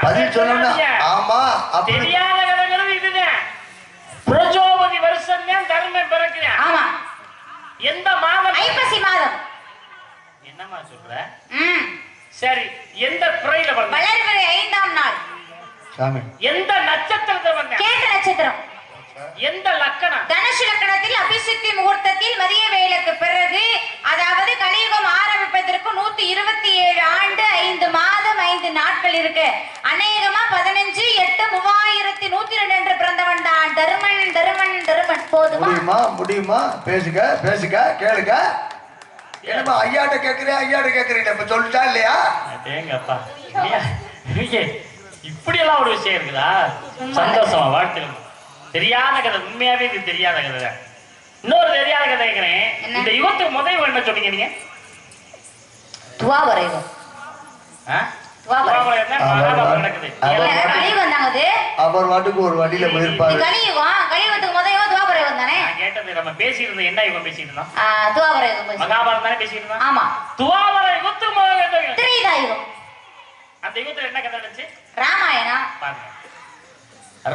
பதில் சொல்லணும்னா ஆமா அப்படி தெரியாத கதைங்கிறது இதுதான். பிரஜோபதி வருஷம் தான் தர்மம் பிறக்கிறேன். ஆமா. எந்த மாதம்? ஐப்பசி மாதம். என்னமா சொல்ற? சரி, எந்த துறையில வந்த? வளர்பிறை 5ஆம் நாள். சாமி எந்த நட்சத்திரத்துல வந்த? கேட்ட நட்சத்திரம். எந்த லக்கணம்? தனுஷு லக்கணத்தில் அபிசித்தி முகூர்த்தத்தில் மதிய வேளைக்கு பிறகு, அதாவது கலியுகம் ஆரம்பிப்பதற்கு 127 ஆண்டு 5 மாதம் 5 நாட்கள் இருக்கு. அநேகமா 15/8/3102 என்று பிறந்தவன் தான் தருமன். தருமன் தருமன். போதுமா? முடியுமா பேசுக கேளுங்க. என்னமா ஐயாட்ட கேக்குறீங்க இப்ப சொல்லிட்டா இல்லையா? ஏங்கப்பா இப்படி எல்லாம் ஒரு விஷயம் இருக்குதா? சந்தோஷமா வாழ்த்துங்க. தெரியாத கதை, உண்மையாவே இது தெரியாத கதை. இன்னொரு தெரியாத கதை கேட்கிறேன். இந்த யுகத்துக்கு முதல் என்ன சொன்னீங்க நீங்க? துவாபரயுகம். அவர் வாட்டுக்கு ஒரு வண்டியில போயிருப்பாரு. கலியுகத்துக்கு முதல் துவாபரயுகம் தானே கேட்டது. நம்ம பேசியிருந்தோம், என்ன யுகம் பேசியிருந்தோம்? துவாபரயுகம். மகாபாரதம் தானே பேசியிருந்தோம். ஆமா. துவாபர யுகத்துக்கு முதல் திரேதாயுகம். அந்த யுகத்துல என்ன கதை இருந்துச்சு? ராமாயணம். பாருங்க,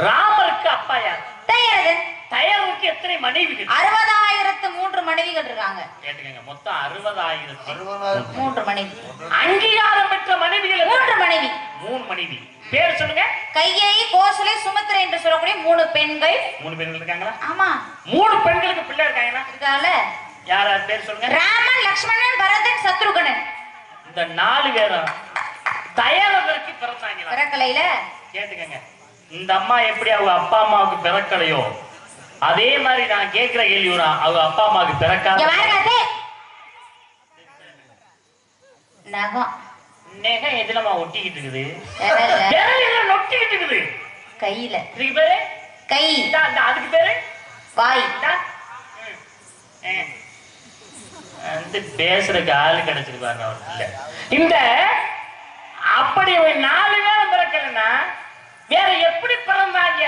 ராமருக்கு அப்பா யார்? தயரதன். தயருக்கு எத்தனை மனைவிகள்? 60,003 மனைவிகள் இருக்காங்க. கேட்டுக்கங்க, மொத்தம் 60,003 மனைவி. அங்கீகாரம் பெற்ற மனைவிகள் 3 மனைவி. 3 மனைவி. பேர் சொல்லுங்க. கைகேயி, கோசலை, சுமித்ரை என்று சொல்லக்கூடிய 3 பெண்கள். 3 பெண்கள் இருக்காங்களா? ஆமா. 3 பெண்களுக்கு பிள்ளை இருக்காங்களா? இருக்கால. யார் பேர் சொல்லுங்க. ராமன், லக்ஷ்மணன், பரதன், சத்ருகனன். இந்த 4 பேரும் தயரதற்கு பிறந்தாங்களா? பிறக்கலையில. கேட்டுக்கங்க, இந்த அம்மா எப்படி அவங்க அப்பா அம்மாவுக்கு பிறக்கலையோ அதே மாதிரி நான் கேட்கிற கேள்வி அவங்க அப்பா அம்மாவுக்கு பிறக்காத நகம் நெகம் எதுலமா ஒட்டிக்கிட்டு இருக்குது? ஒட்டிக்கிட்டு இருக்குது கையில. இதுக்கு பேரு கை. அதுக்கு பேரு வாய். பேசுறதுக்கு ஆளு கிடைச்சிருப்பாரு அவர். இந்த அப்படி 4 பேரும் பிறக்கலன்னா வேற எப்படி பிறந்தாங்க?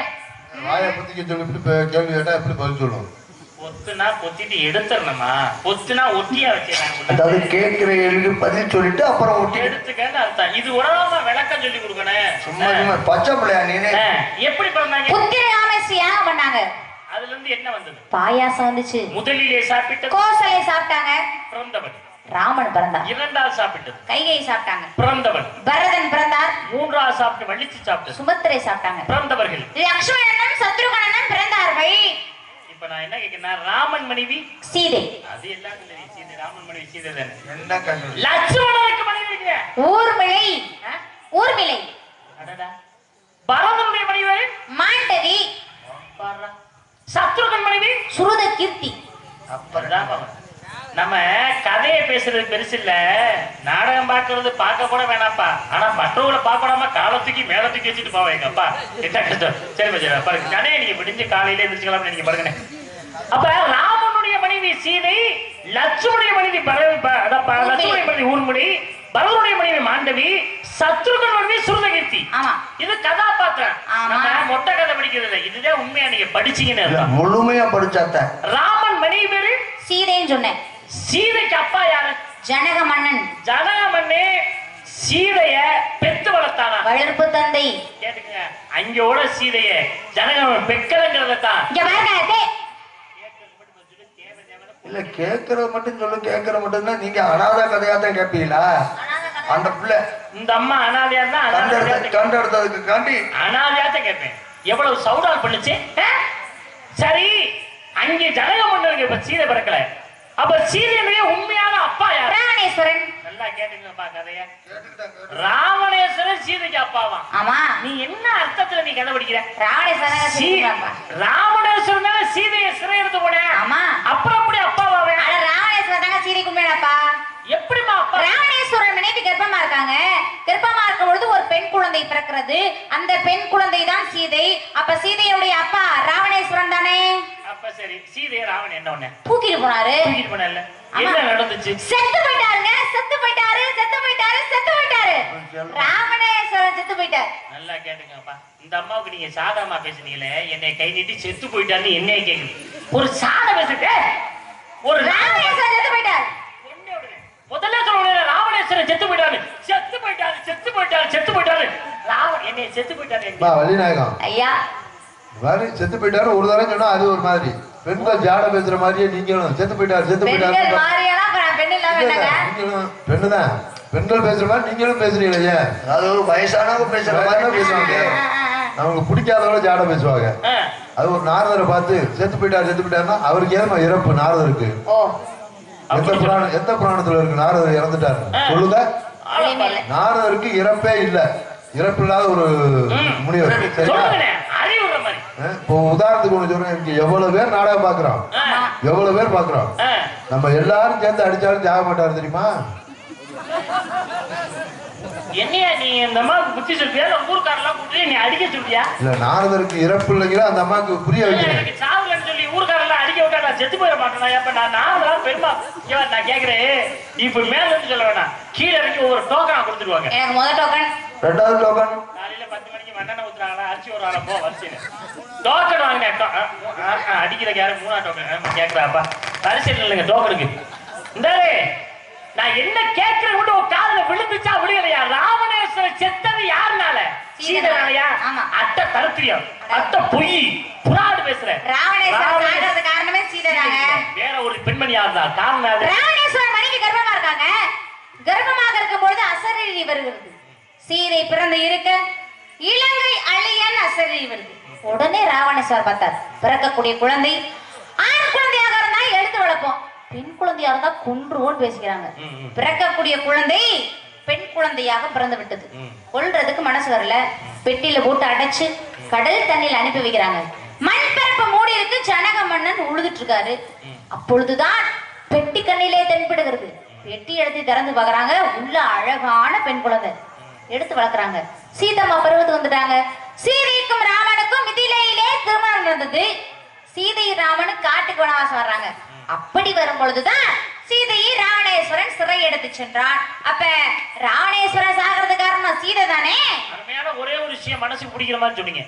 வாயை பத்திக்க சொல்லி கேள்வி கேட்டா எப்படி பதில் சொல்லுவோம்? பொத்துனா பொத்திட்டு எடுத்துடணுமா? பொத்துனா ஒட்டியா வச்சிடறாங்க. அதாவது கேட்கிற கேள்விக்கு பதில் சொல்லிட்டு அப்புறம் ஒட்டி எடுத்துக்கன்னு அர்த்தம். இது உடலாம விளக்கம் சொல்லி கொடுக்கணும். சும்மா பச்சை பிள்ளையா நீனே? எப்படி பிறந்தாங்க? புத்திரகாமேசியா பண்ணாங்க. அதுல இருந்து என்ன வந்தது? பாயாசம் வந்துச்சு. முதலிலே சாப்பிட்டு கோசலை சாப்பிட்டாங்க. பிறந்தவன் ராமன் பிறந்தார். 2வது சாப்பிட்டது கைகேயி சாப்பிட்டாங்க. பிறந்தவன். பரதன் பிறந்தார். 3வது சாப்பிட்டு வள்ளிச்சு சாப்பிட்டது. சுமித்ரை சாப்பிட்டாங்க. பிறந்தவர்கள். லக்ஷ்மணனும் சத்ருகனனும் பிறந்தார்கள். இப்ப நான் என்ன கேட்கிறேன், ராமன் மனைவி சீதை. அது எல்லாரும் தெரியும். சீதை, ராமன் மனைவி சீதை தானே. என்ன கண்ணு? லட்சுமணனுக்கு மனைவி இருக்கு. ஊர்மிளை. ஊர்மிளை. அடடா. பரதனுடைய மனைவி மாண்டவி. சத்ருகன் மனைவி சுருத கீர்த்தி. அப்பதான் நம்ம கதையை பேசுறது பெருசு இல்ல, நாடகம் பார்க்கறது பார்க்க கூட வேணாப்பா. ஆனா மற்றவங்களை பார்க்கடாம காலத்துக்கு மேல தூக்கி வச்சுட்டு போவாங்க. அப்பா என்ன கஷ்டம். சரி சரி பாருங்க, கதையை நீங்க விடிஞ்சு காலையில எந்திரிச்சுக்கலாம் நீங்க பாருங்க. அப்ப ராமனுடைய மனைவி சீதை, லட்சுமணுடைய மனைவி லட்சுமணுடைய மனைவி ஊர்மொழி, பரதனுடைய மனைவி மாண்டவி, சத்ருகன் மனைவி சுருதகீர்த்தி. ஆமா, இது கதாபாத்திரம். மொட்டை கதை படிக்கிறது இல்லை, இதுதான் உண்மையா நீங்க படிச்சீங்கன்னு முழுமையா படிச்சாத்த. ராமன் மனைவி பேரு சீதைன்னு சொன்னேன். சீதைக்கு அப்பா யாரு? ஜனக மன்னன். ஜனக மன்னே சீதைய பெத்து வளர்த்தானா? வளர்ப்பு தந்தை. கேட்டுங்க, அங்கோட சீதைய ஜனக பெக்கலங்கிறத தான். இல்ல கேக்குறது மட்டும் சொல்லு, கேக்குற மட்டும் தான். நீங்க அனாதை கதையா தான் கேட்பீங்களா? அந்த பிள்ளை இந்த அம்மா அனாதையா தான் கண்டெடுத்ததுக்கு காண்டி அனாதையா தான் கேட்பேன். எவ்வளவு சவுடால் பண்ணுச்சு. சரி, அங்கே ஜனக மன்னருக்கு இப்ப சீதை பிறக்கல. அப்ப சீதையுடைய உண்மையான அப்பா யார்? ராவணேஸ்வரன். நல்லா கேட்டுங்கப்பா கதைய. ராவணேஸ்வரன் சீதைக்கு அப்பாவா? ஆமா. நீ என்ன அர்த்தத்துல நீ கதை படிக்கிற? ராவணேஸ்வரன் தானே சீதையை சிறை எடுத்து போன. ஆமா. அப்புறம் எப்படி அப்பாவாவே? ராவணேஸ்வரன் தாங்க சீதைக்கு உண்மையாப்பா. எப்படிமா அப்பா? ராவணேஸ்வரன் மனைவி கர்ப்பமா இருக்காங்க. கர்ப்பமா இருக்கும் பொழுது ஒரு பெண் குழந்தை பிறக்கிறது. அந்த பெண் குழந்தை தான் சீதை. அப்ப சீதையுடைய அப்பா ராவணேஸ்வரன் தானே. அப்ப சரி, சீதை ராவணன் என்ன ஒண்ணு தூக்கிட்டு போனாரு. தூக்கிட்டு போனல என்ன நடந்துச்சு? செத்து போயிட்டாருங்க. செத்து போயிட்டாரு. ராவணேஸ்வரன் செத்து போயிட்டார். நல்லா கேட்டுங்கப்பா. இந்த அம்மாவுக்கு நீங்க சாதாரணமா பேசுனீங்களே, என்னை கை நீட்டி செத்து போயிட்டாருன்னு என்னைய கேக்குது. ஒரு சாத பேசுட்டு ஒரு ராவணேஸ்வரன் செத்து போயிட்டார். முதல்ல சொல்ல ராவணேஸ்வரன் செத்து போயிட்டாரு செத்து போயிட்டாரு செத்து போயிட்டாரு செத்து போயிட்டாரு ராவண என்னை செத்து போயிட்டாரு வள்ளிநாயகம் ஐயா மாதிரி செத்து போயிட்டாரு ஒரு தடவை சொன்னா அது ஒரு மாதிரி பெண்கள் ஜாட பேசுற மாதிரியே நீங்களும் செத்து போயிட்டாரு செத்து போயிட்டாரு நீங்களும் பெண்ணுதான் பெண்கள் பேசுற மாதிரி நீங்களும் பேசுறீங்களே அது ஒரு வயசானவங்க பேசுற மாதிரி பேசுவாங்க அவங்க பிடிக்காதவங்க ஜாட பேசுவாங்க அது ஒரு நாரதரை பார்த்து செத்து போயிட்டாருன்னா அவருக்கு ஏமா இறப்பு நாரதருக்கு எந்த புராணத்துல இருக்கு நாரதர் இறந்துட்டாரு சொல்லுங்க நாரதருக்கு இறப்பே இல்ல இறப்பு இல்லாத ஒரு முனிவர் சரியா இப்போ உதாரணத்துக்கு ஒண்ணு சொல்றேன் எவ்வளவு பேர் நாடகம் பாக்குறோம் எவ்வளவு பேர் பாக்குறோம் நம்ம எல்லாரும் சேர்ந்து அடிச்சாலும் ஜாக மாட்டாரு தெரியுமா என்னையா நீ இந்த அம்மாவுக்கு புத்தி சொல்றியா ஊர்க்காரெல்லாம் கூட்டி நீ அடிக்க சொல்றியா இல்ல நாரதருக்கு இறப்பு இல்லைங்கிற அந்த அம்மாவுக்கு புரிய வைக்கிறேன் சாவுலன்னு சொல்லி ஊர்க்காரெல்லாம் அடிக்க விட்டா நான் செத்து போயிட மாட்டேனா அப்ப நான் பெருமா நான் கேக்குறேன் இப்ப மேல இருந்து சொல்ல வேணாம் கீழே இறங்கி ஒரு டோக்கனா கொடுத்துருவாங்க எனக்கு முதல் டோக்கன் ரெண்டாவது டோக்கன் காலையில 10 மணிக்கு மண்ணெண்ணெய் ஊத்துறாங்களா அரிசி ஒரு ஆளை போ வரிசையில டோக்கன் வாங்கினேன் அடிக்கிற யாரும் 3ஆம் டோக்கன் கேக்குறாப்பா வரிசையில் இல்லைங்க டோக்கனுக்கு இந்தாரு நான் என்ன கேட்கிறேன் கூட காதுல விழுந்துச்சா விழுகலையா ராவணேஸ்வரன் செத்தது யாருனால சீதனாலயா அட்ட தருத்திரியம் அட்ட பொய் புராடு பேசுற ராவணேஸ்வரன் காரணமே சீதனாங்க வேற ஒரு பெண்மணி யாருதா காரணம் ராவணேஸ்வரன் மனைவி கர்ப்பமா இருக்காங்க கர்ப்பமாக இருக்கும்போது அசரீரி வருகிறது சீதை பிறந்து இருக்க இலங்கை அழியன் அசரீரி வருது உடனே ராவணேஸ்வரர் பார்த்தார் பிறக்கக்கூடிய குழந்தை ஆண் குழந்தையாக இருந்தா எடுத்து வளர்ப்போம் பெண் குழந்தையா இருந்தா கொன்றுவோன்னு பேசிக்கிறாங்க பிறக்கக்கூடிய குழந்தை பெண் குழந்தையாக பிறந்து விட்டது கொல்றதுக்கு மனசு வரல பெட்டியில போட்டு அடைச்சு கடல் தண்ணியில் அனுப்பி வைக்கிறாங்க மண் பரப்ப மூடி இருக்கு ஜனக மன்னன் உழுதுட்டு இருக்காரு அப்பொழுதுதான் பெட்டி கண்ணிலே தென்படுகிறது பெட்டி எடுத்து திறந்து பாக்குறாங்க உள்ள அழகான பெண் குழந்தை எடுத்து வளர்க்குறாங்க சீதம்மா பருவத்துக்கு வந்துட்டாங்க சீதைக்கும் ராமனுக்கும் மிதிலையிலே திருமணம் நடந்தது சீதை ராமனு காட்டுக்கு வனவாசம் வர்றாங்க அப்படி வரும் பொழுதுதான் சீதையை ராவணேஸ்வரன் சிறை எடுத்து சென்றான் அப்ப ராவணேஸ்வரன் சாகிறது காரணம் சீதை தானே அருமையான ஒரே ஒரு விஷயம் மனசுக்கு பிடிக்கிற மாதிரி சொன்னீங்க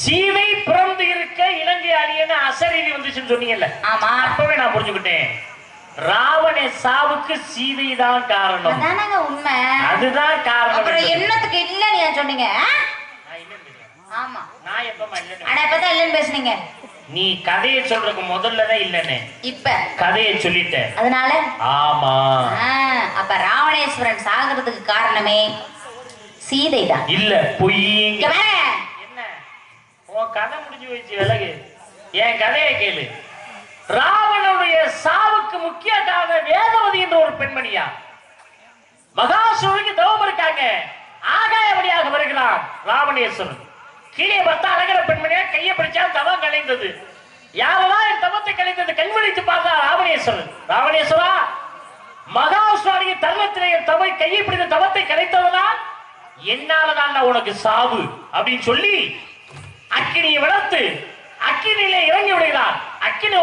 சீதை பிறந்து இருக்க இலங்கை அழியன்னு அசரீதி வந்துச்சுன்னு சொன்னீங்கல்ல ஆமா அப்பவே நான் புரிஞ்சுக்கிட்டேன் ராவணே சாவுக்கு சீதை தான் காரணம் அதானங்க உண்மை அதுதான் காரணம் அப்புறம் என்னத்துக்கு இல்லன்னு ஏன் சொன்னீங்க ஆமா நான் எப்பமா இல்லன்னு ஆனா இப்பதான் இல்லன்னு பேசுனீங்க நீ கதையை சொல்றதுக்கு முதல்லதான் இல்லன்னு இப்ப கதையை சொல்லிட்ட அதனால ஆமா அப்ப ராவணேஸ்வரன் சாகிறதுக்கு காரணமே சீதை தான் இல்ல பொய்ங்க என்ன உன் கதை முடிஞ்சு போயிடுச்சு விலகு என் கதையை கேளு ராவணனுடைய சாவுக்கு முக்கிய காரணம் வேதவதி என்ற ஒரு பெண்மணியா மகாசூருக்கு தவம் இருக்காங்க ஆகாயபடியாக வருகிறான் ராவணேஸ்வரன் கீழே பார்த்தா அழகிற பெண்மணியா கையை பிடிச்சா தவம் கலைந்தது யாரெல்லாம் என் தவத்தை கலைந்தது கண்விழித்து பார்த்தா ராவணேஸ்வரா மகாசுவாரிய தருணத்திலே என் தவை கையை பிடித்த தவத்தை கலைத்ததனால் என்னாலதான் உனக்கு சாவு அப்படின்னு சொல்லி அக்கினியை வளர்த்து அக்கினியிலே இறங்கி விடுகிறார் அக்கினி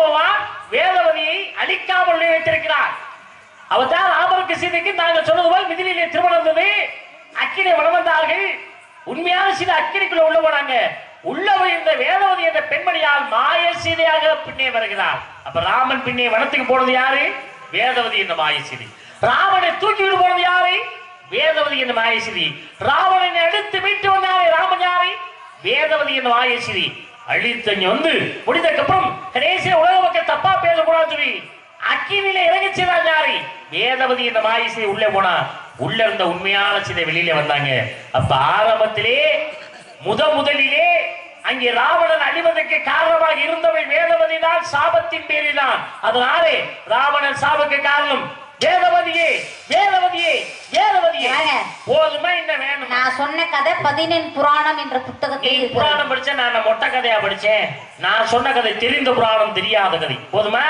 வேதவதியை அழிக்காமல் வைத்திருக்கிறார் அவர்தான் ராமருக்கு சீதைக்கு நாங்கள் சொன்னது போல் மிதிலையிலே திருமணம் இருந்தது அக்கினை வளம் வந்தார்கள் உண்மையான சீதை அக்கினிக்குள்ள உள்ள போனாங்க உள்ள இந்த வேதவதி என்ற பெண்மணியால் மாய சீதையாக பின்னே வருகிறார் அப்ப ராமன் பின்னே வனத்துக்கு போனது யாரு வேதவதி என்ற மாய சீதை ராமனை தூக்கி விட்டு போனது யாரு வேதவதி என்ற மாய சீதை ராவணனை அழித்து மீட்டு வந்தாரே ராமன் யாரை வேதவதி என்ற மாய சீதை அழித்து வந்து முடிந்ததுக்கப்புறம் கடைசியில உலக மக்கள் தப்பா பேசக்கூடாது சொல்லி அக்கினியில இறங்கி செய்தார் யாரு வேதவதி என்ற மாய சீதை உள்ளே போனா உள்ள இருந்த உண்மையான சீதை வெளியில வந்தாங்க அப்ப ஆரம்பத்திலே முதலிலே அங்கே ராவணன் அழிவதற்கு காரணமாக இருந்தவள் வேதவதி தான் சாபத்தின் பேரில் தான் அதனாலே ராவணன் சாவுக்கு காரணம் வேதவதியே வேதவதியே வேதவதியே போதுமா என்ன வேணும் நான் சொன்ன கதை 14 புராணம் என்ற புத்தகத்தை புராணம் படிச்சேன் நான் மொட்டை கதையா படிச்சேன் நான் சொன்ன கதை தெரிந்த புராணம் தெரியாத கதை போதுமா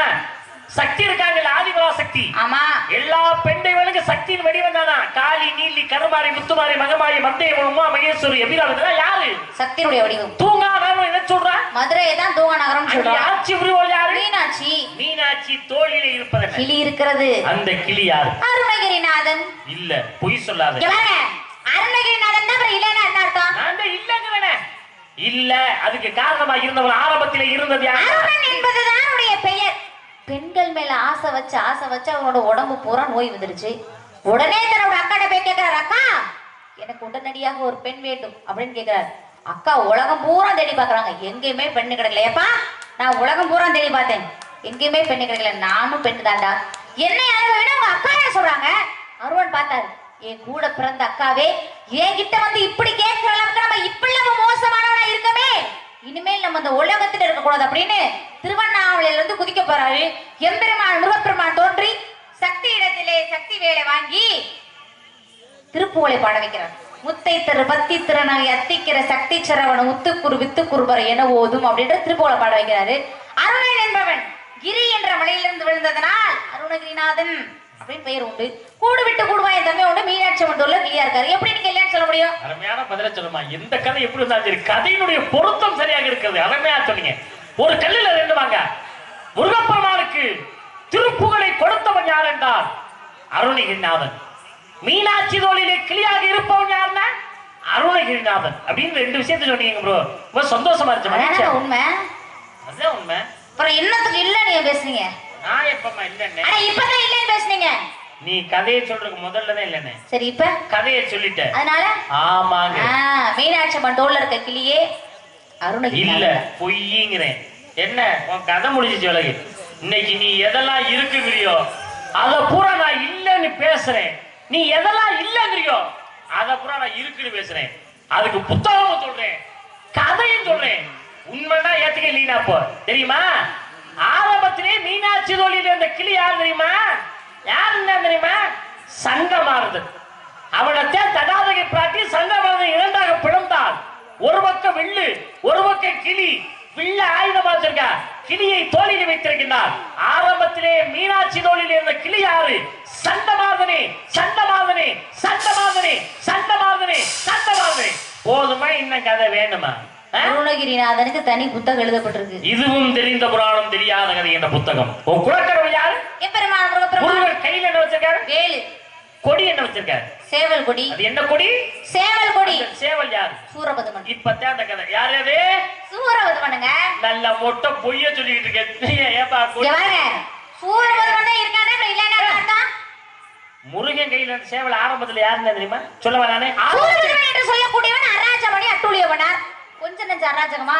சக்தி இருக்காங்க ஆதிபரா சக்தி ஆமா எல்லா பெண்களுக்கு சக்தியின் வடிவம் தானா காளி நீலி கருமாரி முத்துமாரி மகமாரி மந்தைய உமா மகேஸ்வரி எபிராமி யாரு சக்தியுடைய வடிவம் தூங்கா நகரம் என்ன சொல்றா மதுரையை தான் தூங்கா நகரம் சொல்றாங்க ஆட்சி புரிவோர் யாரு மீனாட்சி மீனாட்சி தோளிலே இருப்பது கிளி இருக்கிறது அந்த கிளி யாரு அருணகிரிநாதன் இல்ல பொய் சொல்லாத அருணகிரிநாதன் தான் இல்லைன்னா என்ன அர்த்தம் நான் இல்லங்கறனே இல்ல அதுக்கு காரணமா இருந்தவர் ஆரம்பத்திலே இருந்தது யாரு அருணன் என்பதுதான் உடைய பெயர் பெண்கள் மேல ஆசை வச்சு அவனோட உடம்பு பூரா நோய் வந்துருச்சு. உடனே தன்னோட அக்காட்ட போய் கேட்கிறார், அக்கா எனக்கு உடனடியாக ஒரு பெண் வேண்டும் அப்படின்னு கேட்கிறார். அக்கா உலகம் பூரா தேடி பாக்குறாங்க, எங்கேயுமே பெண்ணு கிடைக்கல. ஏப்பா நான் உலகம் பூரா தேடி பார்த்தேன், எங்கேயுமே பெண்ணு கிடைக்கல, நானும் பெண்ணு தாண்டா. என்னை அளவை விட உங்க அக்கா என்ன சொல்றாங்க? அருவன் பார்த்தாரு, என் கூட பிறந்த அக்காவே என்கிட்ட வந்து இப்படி கேட்கிற அளவுக்கு நம்ம இப்படி மோசமானவனா இருக்கமே, இனிமேல் நம்ம இந்த உலகத்துல இருக்கக்கூடாது அப்படின்னு திருவண்ணாமலையில இருந்து குதிக்க போறாரு. எம்பெருமான் முருகப்பெருமான் தோன்றி சக்தி இடத்திலே சக்தி வேலை வாங்கி திருப்புகழை பாட வைக்கிறார். முத்தை திரு பத்தி திறனாகி அத்திக்கிற சக்தி சரவண முத்துக்குரு வித்துக்குருபர என ஓதும் அப்படின்ற திருப்புகழை பாட வைக்கிறாரு. அருணன் என்பவன் கிரி என்ற மலையிலிருந்து விழுந்ததனால் அருணகிரிநாதன் அப்படின்னு பெயர் உண்டு. கூடு விட்டு கூடுவாய் தன்மை உண்டு. மீனாட்சி மண்டூர்ல கிளியா இருக்காரு. எப்படி நீங்க இல்லைன்னு சொல்ல முடியும்? அருமையான பதில சொல்லுமா. எந்த கதை எப்படி இருந்தாலும் சரி, கதையினுடைய பொருத்தம் சரியாக இருக்கிறது. அருமையா சொன்னீங்க. ஒரு கல்லில் ரெண்டு வாங்க. முருகப்பெருமானுக்கு திருப்புகழை கொடுத்தவன் யார் என்றால் அருணகிரிநாதன். மீனாட்சி தோளிலே கிளியாக இருப்பவன் யாருன்னா அருணகிரிநாதன். அப்படின்னு ரெண்டு விஷயத்தை சொன்னீங்க ப்ரோ. ரொம்ப சந்தோஷமா இருந்துச்சு. உண்மை அதுதான் உண்மை. அப்புறம் என்னத்துக்கு இல்ல நீங்க பேசுறீங்க? நான் எப்பமா இல்லன்னு? இப்பதான் இல்லன்னு பேசுனீங்க. நீ கதையை சொல்றதுக்கு முதல்லதான் இல்லன்னு. சரி இப்ப கதையை சொல்லிட்ட. அதனால ஆமாங்க. மீனாட்சி மண்டோல்ல இருக்க கிளியே அருணகிரி இல்ல, பொய்யுங்கிறேன். என்ன உன் கதை முடிஞ்சிச்சு விலகு. இன்னைக்கு நீ எதெல்லாம் இருக்குங்கிறியோ அத பூரா நான் இல்லன்னு பேசுறேன். நீ எதெல்லாம் இல்லங்கிறியோ அத பூரா நான் இருக்குன்னு பேசுறேன். அதுக்கு புத்தகமும் சொல்றேன், கதையும் சொல்றேன். உண்மைதான் ஏத்துக்க இல்லைனா போ. தெரியுமா? ஆரம்பத்திலே மீனாட்சி தோழியில இருந்த கிளி யார் தெரியுமா? யாருன்னா தெரியுமா? சங்கமானது. அவனத்தை தடாதகை பிராட்டி சங்கமானது இரண்டாக பிளந்தாள். ஒரு பக்கம் வில்லு, ஒரு பக்கம் கிளி. வில்ல ஆயுதமா வச்சிருக்கா, கிளியை தோளில் வைத்திருக்கின்றார். ஆரம்பத்திலே மீனாட்சி தோளில் இருந்த கிளி யாரு? சண்டமாதனே, சண்டமாதனே, சண்டமாதனே, சண்டமாதனே, சண்டமாதனே. போதுமா? இன்னும் கதை வேணுமா? அருணகிரிநாதனுக்கு தனி புத்தகம் எழுதப்பட்டிருக்கு. இதுவும் தெரிந்த புராணம் தெரியாத கதை என்ற புத்தகம். உன் குலக்கடவுள் யாரு? எப்பெருமான் முருகப்பெருமான். கையில் என்ன வச்சிருக்காரு? வேலு. கொடி என்ன வச்சிருக்காரு? சேவல் கொடி. அது என்ன கொடி? சேவல் கொடி. சேவல் யாரு? சூரபதுமன். இப்பதான் அந்த கதை. யாரு அது? சூரபதுமனுங்க. நல்ல மொட்டை பொய்ய சொல்லிட்டு இருக்கேன். ஏப்பா சூரபதுமன் தான் இருக்கானே, இல்லன்னா அர்த்தம். முருகன் கையில இருந்த சேவல் ஆரம்பத்துல யாருன்னு தெரியுமா? சொல்லவா நானே? சூரபதுமன் என்று சொல்லக்கூடியவன் அராஜமணி அட்டூழியவனார். கொஞ்சம் நெஞ்ச அராஜகமா?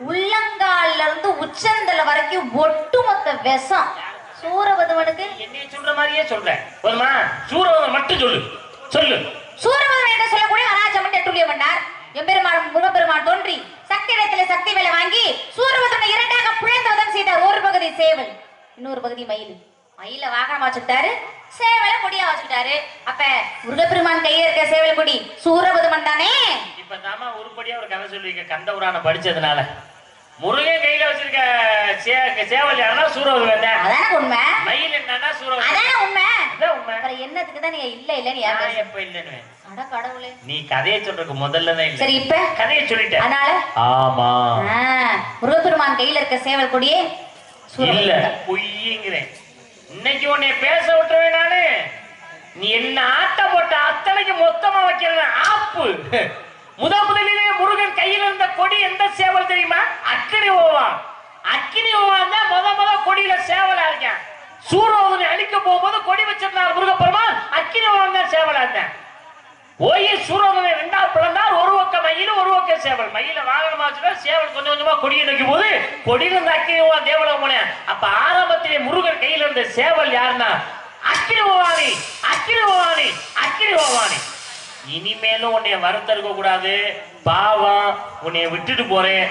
உள்ளங்கால்ல இருந்து உச்சந்தல வரைக்கும் ஒட்டுமொத்த விஷம் சூரபதுமனுக்கு. என்னைய சொல்ற மாதிரியே சொல்றேன். போதுமா? சூரபதுமன் மட்டும் சொல்லு. சொல்லு. சூரபதுமன் என்று சொல்லக்கூடிய அராஜமணி அட்டூழியவனார். எம்பெருமான் முருகப்பெருமான் தோன்றி சக்தி இடத்துல சக்தி வேலை வாங்கி சூரபதுமனை இரண்டாக பிழைத்தவதம் செய்தார். ஒரு பகுதி சேவல், இன்னொரு பகுதி மயில். மயில வாகனமா வச்சுக்கிட்டாரு, சேவலை கொடியா வச்சுக்கிட்டாரு. அப்ப முருகப்பெருமான் கையில இருக்க சேவல் கொடி சூரபதுமன் தானே. இப்பதாமா உருப்படியா ஒரு கதை சொல்லுவீங்க. கந்தபுராண படிச்சதுனால முருகன் கையில வச்சிருக்க சேவல் யாருன்னா சூரபதுமன். அதான உண்மை. மயில் என்னன்னா சூரபதுமன். அதான உண்மை. அதான் உண்மை. அப்புறம் என்னத்துக்கு தான் நீங்க இல்ல இல்லன்னு யாரு? நான் எப்ப இல்லன்னு? அட கடவுளே. நீ கதையை சொல்றதுக்கு முதல்லதான் இல்ல. சரி இப்ப கதையை சொல்லிட்ட. அதனால ஆமா, முருகப்பெருமான் கையில இருக்க சேவல் கொடியே இல்ல, பொய்யுங்கிறேன். இன்னைக்கு உன்னை பேச விட்டுருவேன் நானு. நீ என்ன ஆட்ட போட்ட அத்தனைக்கு மொத்தமா வைக்கிற ஆப்பு. முதலிலே முருகன் கையில் இருந்த கொடி எந்த சேவல் தெரியுமா? அக்கினி ஓவான். அக்கினி ஓவான் தான் முத கொடியில சேவலா இருக்கேன். சூரபதுமனை அழிக்க போகும்போது கொடி வச்சிருந்தார் முருகப்பெருமான். அக்கினி ஓவான் தான் சேவலா இருந்தேன். ஓய் சூரபதுமனை ரெண்டாவது பிளந்தார். ஒரு பக்கம் மயில், ஒரு பக்கம் சேவல். மயில வாகனமா வச்சுட்டா சேவல் கொஞ்சம் கொஞ்சமா கொடியை நோக்கி போது கொடியில இருந்த அக்கினி ஓவான் தேவலம் போனேன். அப்ப ஆரம்பத்திலே முருகன் கையில் இருந்த சேவல் யாருன்னா அக்கினி ஓவானி, அக்கினி ஓவானி, அக்கினி ஓவானி. இனிமேலும் உன்னை வருத்தருக்க கூடாது. பாவம், உன்னை விட்டுட்டு போறேன்.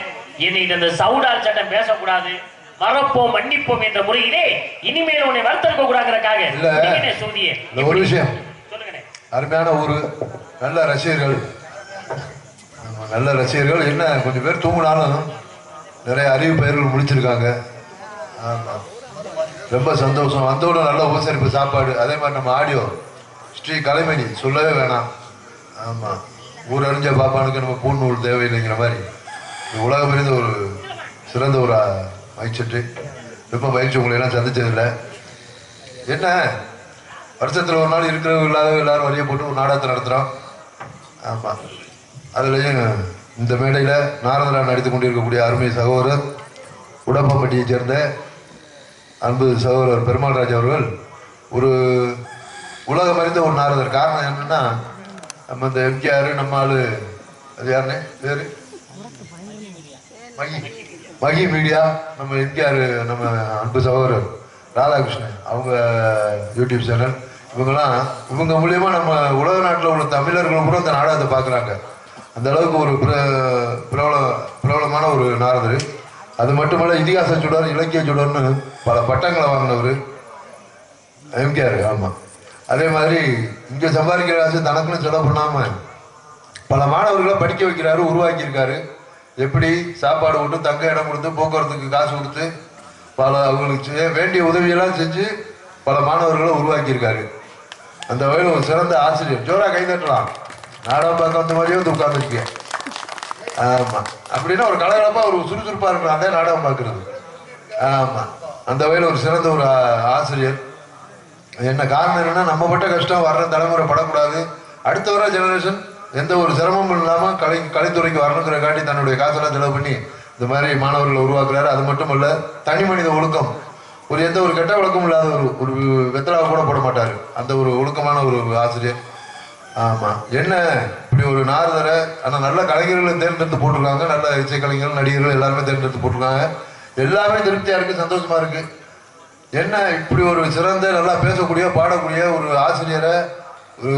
என்னை இந்த சவுடால் சட்டம் பேசக்கூடாது. மறப்போம் மன்னிப்போம் என்ற முறையிலே இனிமேலும் உன்னை வருத்தருக்க கூடாதுங்கிறக்காக சொல்லியே ஒரு விஷயம். சொல்லுங்க. அருமையான ஊரு, நல்ல ரசிகர்கள், நல்ல ரசிகர்கள். என்ன கொஞ்சம் பேர் தூங்கினாலும் நிறைய அறிவு பெயர்கள் முடிச்சிருக்காங்க. ஆமா, ரொம்ப சந்தோஷம். வந்தோட நல்ல உபசரிப்பு, சாப்பாடு. அதே மாதிரி நம்ம ஆடியோ ஸ்ரீ கலைமணி சொல்லவே வேணாம். ஆமாம், ஊர் அறிஞ்ச பாப்பானுக்கு நம்ம பூநூல் தேவையில்லைங்கிற மாதிரி உலகம் அறிந்த ஒரு சிறந்த ஒரு மைச்சட்டு. ரொம்ப மகிழ்ச்சி உங்களை எல்லாம் சந்திச்சதில்லை. என்ன வருஷத்தில் ஒரு நாள் இருக்கிறவங்க எல்லாரும் வழியை போட்டு ஒரு நாடகத்தை நடத்துகிறோம். ஆமாம், அதுலேயும் இந்த மேடையில் நாரதரா நடித்து கொண்டிருக்கக்கூடிய அருமை சகோதரர் உடம்பம்பட்டியை சேர்ந்த அன்பு சகோதரர் பெருமாள்ராஜ் அவர்கள் ஒரு உலகம் அறிந்த ஒரு நாரதர். காரணம் என்னன்னா, நம்ம இந்த எம்ஜிஆர் நம்ம ஆளு அது யாருன்னு பேரு மகி மீடியா, நம்ம எம்ஜிஆர், நம்ம அன்பு சகோதரர் ராதாகிருஷ்ணன் அவங்க யூடியூப் சேனல், இவங்க மூலியமா நம்ம உலக நாட்டில் உள்ள தமிழர்களும் கூட இந்த நாடகத்தை பார்க்குறாங்க. அந்த அளவுக்கு ஒரு பிரபலமான ஒரு நாரதர். அது மட்டுமல்ல, இதிகாச சுடர், இலக்கிய சுடர்னு பல பட்டங்களை வாங்கினவர் எம்கேஆர். ஆமாம், அதே மாதிரி இங்கே சம்பாதிக்கிற காசு தனக்குன்னு செலவு பண்ணாம பல மாணவர்களை படிக்க வைக்கிறாரு, உருவாக்கியிருக்காரு. எப்படி சாப்பாடு விட்டு, தங்க இடம் கொடுத்து, போக்குவரத்துக்கு காசு கொடுத்து, பல அவங்களுக்கு வேண்டிய உதவியெல்லாம் செஞ்சு பல மாணவர்களை உருவாக்கியிருக்காரு. அந்த வகையில் ஒரு சிறந்த ஆசிரியர். ஜோரா கை தட்டலாம். நாடகம் பார்க்க வந்த மாதிரியே வந்து உட்காந்துருக்கேன். ஆமாம், அப்படின்னா ஒரு கலகலப்பாக ஒரு சுறுசுறுப்பாக இருக்கணும் அதே நாடகம் பார்க்கறது. ஆமாம், அந்த வகையில் ஒரு சிறந்த ஒரு ஆசிரியர். என்ன காரணம் என்னன்னா, நம்ம பட்ட கஷ்டம் வர்ற தலைமுறை படக்கூடாது, அடுத்த வர ஜெனரேஷன் எந்த ஒரு சிரமமும் இல்லாமல் கலைத்துறைக்கு வரணுங்கிற காட்டி தன்னுடைய காசெல்லாம் செலவு பண்ணி இந்த மாதிரி மாணவர்களை உருவாக்குறாரு. அது மட்டும் இல்ல, தனி மனித ஒழுக்கம், எந்த ஒரு கெட்ட வழக்கமும் இல்லாத ஒரு வெத்தலாவை கூட போட மாட்டாரு. அந்த ஒரு ஒழுக்கமான ஒரு ஆசிரியர். ஆமா, என்ன இப்படி ஒரு நாரதரை, ஆனால் நல்ல கலைஞர்களை தேர்ந்தெடுத்து போட்டிருக்காங்க. நல்ல இசை கலைஞர்கள், நடிகர்கள் எல்லாருமே தேர்ந்தெடுத்து போட்டிருக்காங்க. எல்லாமே திருப்தியா இருக்கு, சந்தோஷமா இருக்கு. என்ன இப்படி ஒரு சிறந்த, நல்லா பேசக்கூடிய, பாடக்கூடிய ஒரு ஆசிரியரை, ஒரு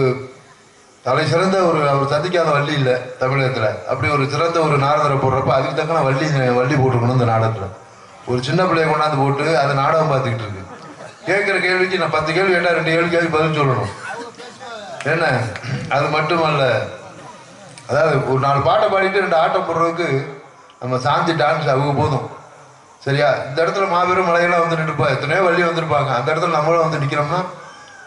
தலை சிறந்த ஒரு, அவர் சந்திக்காத வள்ளி இல்லை தமிழகத்துல. அப்படி ஒரு சிறந்த ஒரு நாரதரை போடுறப்ப அதுக்கு தக்கன வள்ளி போட்டிருக்கணும். இந்த நாடகத்துல ஒரு சின்ன பிள்ளைய கொண்டாந்து போட்டு அது நாடகம் பார்த்துக்கிட்டு இருக்கு. கேட்கிற கேள்விக்கு நான் 10 கேள்வி கேட்டா 2 கேள்விக்கு பதில் சொல்லணும். என்ன அது மட்டுமல்ல, அதாவது ஒரு 4 பாட்டை பாடிட்டு 2 ஆட்டம் போடுறதுக்கு நம்ம சாந்தி டான்ஸ் அவங்க போதும். சரியா? இந்த இடத்துல மாபெரும் மலையெல்லாம் வந்து நின்றுப்பா, எத்தனையோ வள்ளி வந்திருப்பாங்க. அந்த இடத்துல நம்மளும் வந்து நிற்கிறோம்னா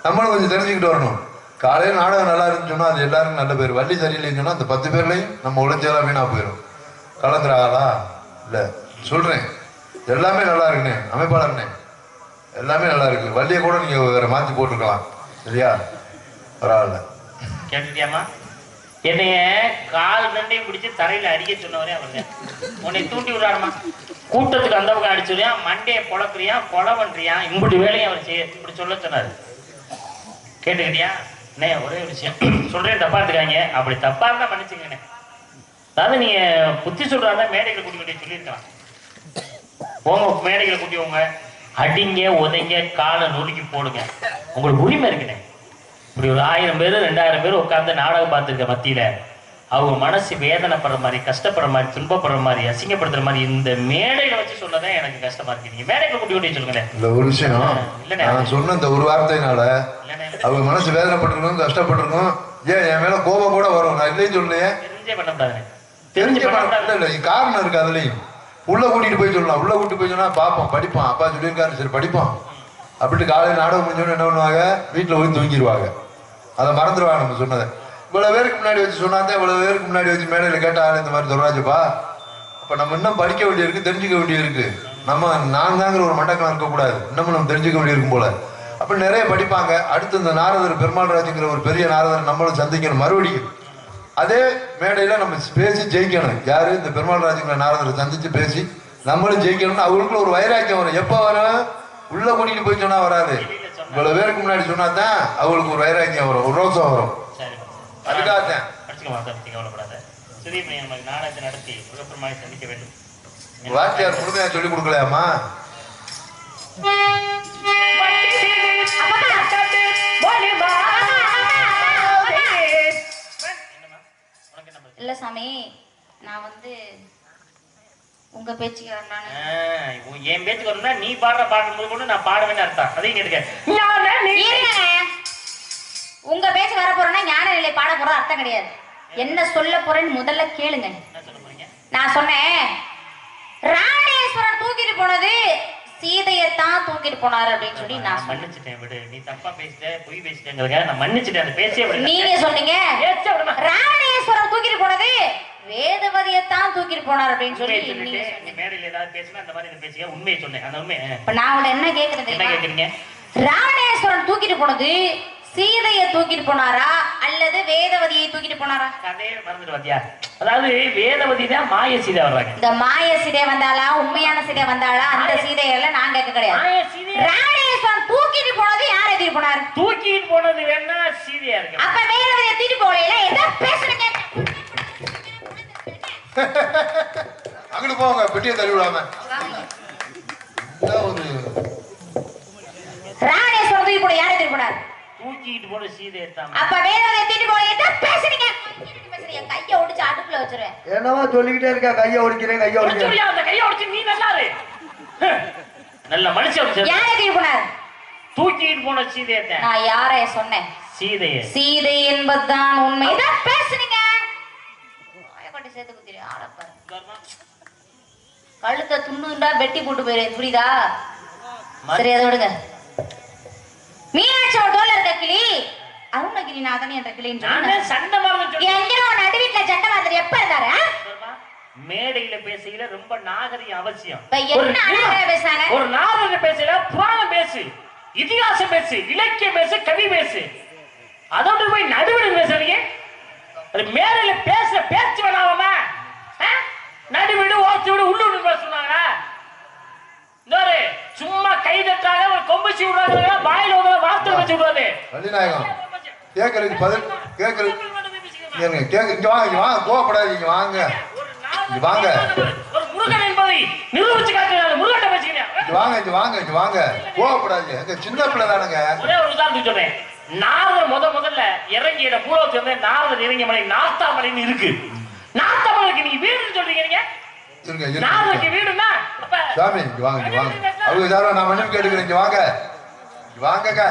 நம்மளும் கொஞ்சம் தெரிஞ்சுக்கிட்டு வரணும். காலையில் நாடகம் நல்லா இருந்துன்னு சொன்னா அது எல்லாருக்கும் நல்ல பேர். வள்ளி சரியில்லைன்னு சொன்னா அந்த 10 பேர்லையும் நம்ம உழைச்செல்லாம் வீணா போயிடும். கலந்துராளா இல்லை சொல்றேன், எல்லாமே நல்லா இருக்குண்ணே, அமைப்பாளர்ண்ணே, எல்லாமே நல்லா இருக்கு. வள்ளியை கூட நீங்க வேற மாற்றி போட்டுருக்கலாம். சரியா? பரவாயில்ல. கேட்டுட்டியாமா? என்னைய கால் ரெண்டையும் பிடிச்சி தரையில அடிக்க சொன்னவரே அவருங்க. உன்னை தூண்டி விடாருமா, கூட்டத்துக்கு அந்த பக்கம் அடிச்சுறியா, மண்டையை பொழக்குறியா, கொலை பண்றியா, இப்படி வேலையும் அவர் செய்ய இப்படி சொல்ல சொன்னாரு. கேட்டுக்கிட்டியா? அண்ணே ஒரே ஒரு விஷயம் சொல்றேன், தப்பா எடுத்துக்காங்க. அப்படி தப்பா இருந்தா மன்னிச்சுங்கண்ணே. அதாவது நீங்க புத்தி சொல்றாருன்னா மேடைகளை கூட்டி சொல்லியிருக்கலாம். போங்க மேடைகளை கூட்டி போங்க, அடிங்க, உதைங்க, காலை நொறுக்கி போடுங்க, உங்களுக்கு உரிமை இருக்குண்ணே. இப்படி ஒரு 1000 பேர் 2000 பேர் உட்கார்ந்து நாடகம் பார்த்துருக்க மத்தியில அவங்க மனசு வேதனைப்படுற மாதிரி, கஷ்டப்படுற மாதிரி, துன்பப்படுற மாதிரி, அசிங்கப்படுத்துற மாதிரி இந்த மேடையில வச்சு சொன்னதான் எனக்கு கஷ்டமா இருக்கு. நீங்க மேடைகளை கூட்டி கூட்டி சொல்லுங்க. இந்த ஒரு விஷயம் நான் சொன்ன இந்த ஒரு வார்த்தையினால அவங்க மனசு வேதனைப்பட்டிருக்கும், கஷ்டப்பட்டிருக்கும். ஏன் என் மேல கோபம் கூட வரும். நான் இல்லைன்னு சொல்லலையே, தெரிஞ்சே பண்ணக்கூடாது. இல்லை காரணம் இருக்கு. அதுலயும் உள்ள கூட்டிட்டு போய் சொல்லலாம். உள்ள கூட்டிட்டு போய் சொன்னா பார்ப்போம், படிப்பான், அப்பா சொல்லியிருக்காரு, சரி படிப்பான் அப்படின்ட்டு காலையில் நாடகம் முடிஞ்சோன்னு என்ன பண்ணுவாங்க, வீட்டில் போய் தூங்கிடுவாங்க. அதை மறந்துடுவாங்க நம்ம சொன்னதை. இவ்வளவு பேருக்கு முன்னாடி வச்சு சொன்னாங்க, இவ்வளவு பேருக்கு முன்னாடி வச்சு மேடையில் கேட்டாலும் இந்த மாதிரி சொல்றாச்சுப்பா, அப்ப நம்ம இன்னும் படிக்க வேண்டியிருக்கு, தெரிஞ்சுக்க வேண்டியிருக்கு. நம்ம நான் தாங்கிற ஒரு மண்டக்கம் இருக்கக்கூடாது, இன்னமும் நம்ம தெரிஞ்சுக்க வேண்டியிருக்கும் போல. அப்ப நிறைய படிப்பாங்க. அடுத்து இந்த நாரதர் பெருமாள்ராஜுங்கிற ஒரு பெரிய நாரதர் நம்மளும் சந்திக்கணும். மறுபடியும் அதே மேடையில நம்ம பேசி ஜெயிக்கணும். யாரு? இந்த பெருமாள்ராஜுங்கிற நாரதரை சந்திச்சு பேசி நம்மளும் ஜெயிக்கணும்னு அவங்களுக்குள்ள ஒரு வைராக்கியம் வரும். எப்ப வரும்? உள்ள கூட்டிட்டு போய் சொன்னா வராது. இவ்வளவு பேருக்கு முன்னாடி சொன்னா தான் அவங்களுக்கு ஒரு வைராக்கியம் வரும், ஒரு ரோசம் வரும். அதுக்காகத்தான் நாடகத்தை நடத்தி மிகப்பெருமாய் சந்திக்க வேண்டும். வாத்தியார் முழுமையா சொல்லிக் கொடுக்கலையாமா? இல்ல சாமி, நான் வந்து உங்க பேச்சுக்கு வரணும். என் பேச்சுக்கு வரணும்னா நீ பாடுற பாடும்போது கூட நான் பாடுவேன்னு அர்த்தம். அதையும் கேட்டுக்க. உங்க பேச்சு வர போறேன்னா ஞான நிலை பாட போற அர்த்தம் கிடையாது. என்ன சொல்ல போறேன்னு முதல்ல கேளுங்க. நான் சொன்னேன், ராவணேஸ்வரன் தூக்கிட்டு போனது சீதையத்தான் தூக்கிட்டு போனாரு அப்படின்னு சொல்லி நான் மன்னிச்சுட்டேன். விடு, நீ தப்பா பேசிட்ட, பொய் பேசிட்டேங்கிறதுக்காக நான் மன்னிச்சுட்டேன். அந்த பேச்சே நீங்க சொன்னீங்க ராவணேஸ்வரன் தூக்கிட்டு போனது வேதவதியத்தான் தூக்கிட்டு போனார் அப்படின்னு சொல்லி மேடையில் ஏதாவது பேசினா அந்த மாதிரி பேசிக்க உண்மையை சொன்னேன். அந்த உண்மை இப்ப நான் உங்களை என்ன கேக்குறது? என்ன கேக்குறீங்க? ராவணேஸ்வரன் தூக்கிட்டு போனது சீதையை தூக்கிட்டு போனாரா அல்லது வேதவதியை தூக்கிட்டு போனாரா? கதையை மறந்துட்டு பாத்தியா? அதாவது வேதவதி தான் மாய சீதை வர்றாங்க. இந்த மாய சீதை வந்தாளா உண்மையான சீதை வந்தாளா? அந்த சீதையெல்லாம் நான் கேட்க கிடையாது. மாய சீதை ராவணேஸ்வரன் தூக்கிட்டு போனது யாரை தூக்கிட்டு போனாரு? தூக்கிட்டு போனது வேணா சீதையா இருக்கு. அப்ப வேதவதியை தூக்கிட்டு போகல. ஏதோ பேசுறீங்க. அங்கிட்டு போங்க, பெட்டியை தள்ளி விடாம. ஒரு ராவணேஸ்வரன் தூக்கி போன யாரை தூக்கி போனாரு? தூக்கிட்டு போன சீதையை தான். அப்ப வேதவதியை தூக்கிட்டு போகல. ஏதோ பேசுறீங்க. கையை ஒடிச்சு அடுப்புல வச்சிருவேன். என்னவா சொல்லிக்கிட்டே இருக்கா? கையை ஒடிக்கிறேன், கையை ஒடிக்கிறேன். அந்த கையை ஒடிச்சு நீ நல்லா இரு. நல்ல மனுஷன். யாரை தூக்கி போனாரு? தூக்கிட்டு போன சீதையை தான். நான் யாரை சொன்னேன்? சீதையை. சீதை என்பதுதான் உண்மை. ஏதோ பேசுறீங்க. வாயக்கொட்டி சேர்த்து குத்திரு. ஆளப்பாரு. கழுத்தை துண்டுண்டா வெட்டி போட்டு போயிரு. புரியுதா? சரி, அதை விடுங்க. மீனாட்சி தோல்ல இருக்க கிளி அருணகிரிநாதன் என்ற கிளின்னு சண்டை நடுவீட்டுல சண்டை மாதிரி எப்ப இருந்தாரு? மேடையில பேசையில ரொம்ப நாகரிகம் அவசியம். ஒரு நாகரிக பேசையில புராணம் பேசு, இதிகாசம் பேசு, இலக்கியம் பேசு, கவி பேசு. அதோட போய் நடுவில் பேசுறீங்க. மேடையில பேச பேச்சு வேணாமா? நடுவீடு ஓச்சு விடு உள்ளூர் பேசுனாங்க. சும்மா கை தட்டாக ஒரு கொம்புச்சி விடுறாங்க. வாயில வார்த்தை வச்சு விடுறது. வள்ளிநாயகம் கேக்குறதுக்கு பதில் கேக்குறது. இங்க வாங்க, இங்க வாங்க, கோவப்படாதீங்க. வாங்க, இங்க வாங்க. ஒரு முருகன் என்பதை நிரூபிச்சு காட்டுறாங்க. முருகன் பேசுகிறேன். இங்க வாங்க, இங்க வாங்க, இங்க வாங்க. கோவப்படாதீங்க. எங்க சின்ன பிள்ளை தானுங்க. ஒரே ஒரு உதாரணத்துக்கு சொல்றேன். நாரதர் முதல்ல இறங்கிய பூலோகத்துல இருந்து நாரதர் இறங்கிய மலை நாத்தாமலைன்னு இருக்கு. நாத்தாமலைக்கு நீங்க வீடுன்னு சொல்றீங்க. நாரதருக்கு வீடுன்னா சாமி இங்க வாங்க, இங்க வாங்க. அவங்க சார் நான் மன்னிப்பு கேட்டுக்கிறேன். இங்க வாங்க, இங்க வாங்கங்க.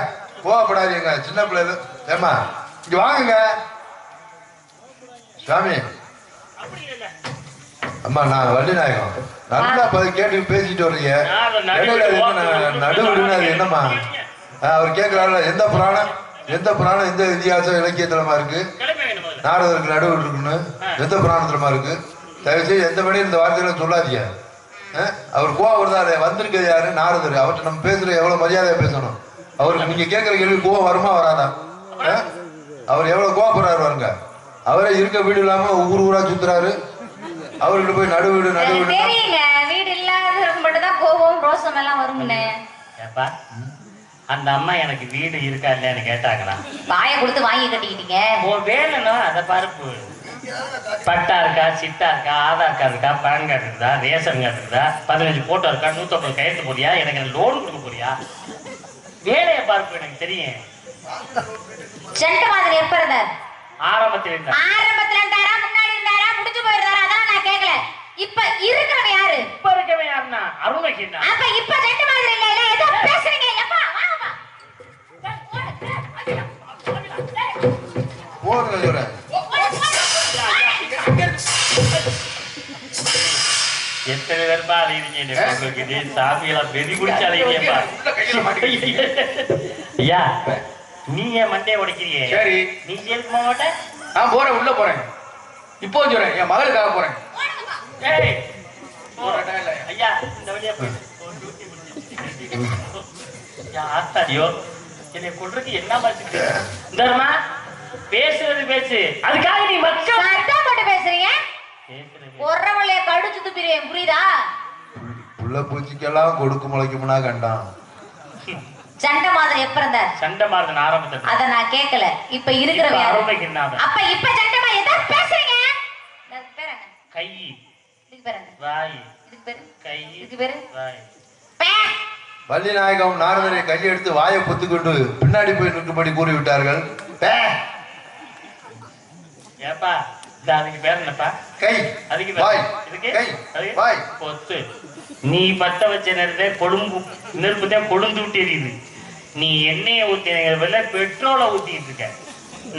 கோவப்படாதீங்க, சின்ன பிள்ளை. ஏமா இங்க வாங்குங்க சாமி. அம்மா நான் வள்ளிநாயகம். நல்லா கேட்டு பேசிட்டு வர்றீங்க. நடுவுன்னு அது என்னம்மா? அவர் கேட்கிறாரு எந்த புராணம், எந்த புராணம், எந்த இதிகாசம் இலக்கியத்தலமா இருக்கு? நாரதருக்கு நடுவில் இருக்குன்னு எந்த புராணத்தலமா இருக்கு? தயவுசெய்து எந்த மணி இந்த வார்த்தைகளை சொல்லாதீங்க. அவர் கோவம் வருதாரு. வந்திருக்கிறது யாரு? நாரதர். அவர்கிட்ட நம்ம பேசுற எவ்வளவு மரியாதையா பேசணும். அவருக்கு நீங்க கேட்கிற கேள்வி கோவம் வருமா வராதா? அவர் எவ்வளவு கோவப்படுறாரு பாருங்க. அவரே இருக்க வீடு இல்லாம ஊர் ஊரா சுத்துறாரு. அவர்கிட்ட போய் நடுவீடு நடுவீடு. வீடு இல்லாதவருக்கு மட்டும் தான் கோபம் ரோசம் எல்லாம் வரும்னு. அந்த அம்மா எனக்கு வீடு இருக்கா இல்லையான்னு கேட்டாங்களா? வாயை கொடுத்து வாங்கி கட்டிக்கிட்டீங்க. வேணும்னா அதை பருப்பு பட்டா இருக்கா, சிட்டா இருக்கா, ஆதார் கார்டு இருக்கா, பேன் கார்டு இருக்குதா, ரேஷன் கார்டு இருக்குதா, 15 போட்டோ இருக்கா, 150 கையெழுத்து போறியா, எனக்கு லோன் கொடுக்க போறியா? வேலையை பார்ப்பு எனக்கு தெரியும். சண்டை மாதிரி எப்ப இருந்தார்? ஆரம்பத்துல இருந்தா. ஆரம்பத்துல இருந்தாரா முன்னாடி இருந்தாரா முடிஞ்சு போயிருந்தாரா? அதான் நான் கேட்கல. இப்ப இருக்கிறவன் யாரு? இப்ப இருக்கவன் யாருன்னா அருணகிரி. அப்ப இப்ப சண்டை மாதிரி இல்ல. இல்ல ஏதோ பேசுறீங்க. எப்பா வாங்கப்பா. போடுங்க இவரை. எத்தனை பேர்பா அலைவீங்க? சாமியெல்லாம் வெறி குடிச்சு அலைவீங்கப்பா. ஐயா நீ ஏன் மண்டையை உடைக்கிறியே? சரி நீ ஜெயிலுக்கு போக மாட்ட? நான் போறேன், உள்ள போறேன். இப்போ சொல்றேன், என் மகளுக்காக போறேன். ஐயா இந்த வழியா ஆத்தாடியோ என்னை கொள்றதுக்கு என்ன மாதிரி தர்மா பேசுறது பேசு. அதுக்காக நீ மட்டும் போட்டு பேசுறீங்க. ஒரவளைய கடிச்சு துப்பிடுவேன். புரியுதா? புள்ள பூச்சிக்கெல்லாம் கொடுக்கு முளைக்கும்னா கண்டான். சண்டை மாதிரி எப்ப இருந்தார்? சண்டை மாதிரி ஆரம்பத்துல. அத நான் கேட்கல. இப்ப இருக்கிறவங்க அப்ப இப்ப சண்டை மாதிரி ஏதோ பேசுறீங்க. இதுக்கு பேர் என்ன? கை. இதுக்கு பேர் என்ன? வாய். இதுக்கு பேர் கை. இதுக்கு பேர் வாய். வள்ளிநாயகம் நாரதரை கையை எடுத்து வாயை பொத்துக்கொண்டு பின்னாடி போய் நிற்கும்படி கூறிவிட்டார்கள். ஏப்பா அதுக்கு பேர் என்னப்பா? கை. அதுக்கு வாய். இதுக்கு கை. வாய். பொத்து. நீ பத்த வச்ச நேரத்தை கொழும்பு நெருப்பு தான் கொழுந்து விட்டு எரியுது. நீ எண்ணெயை ஊத்தின பெட்ரோலை ஊத்திட்டு இருக்க.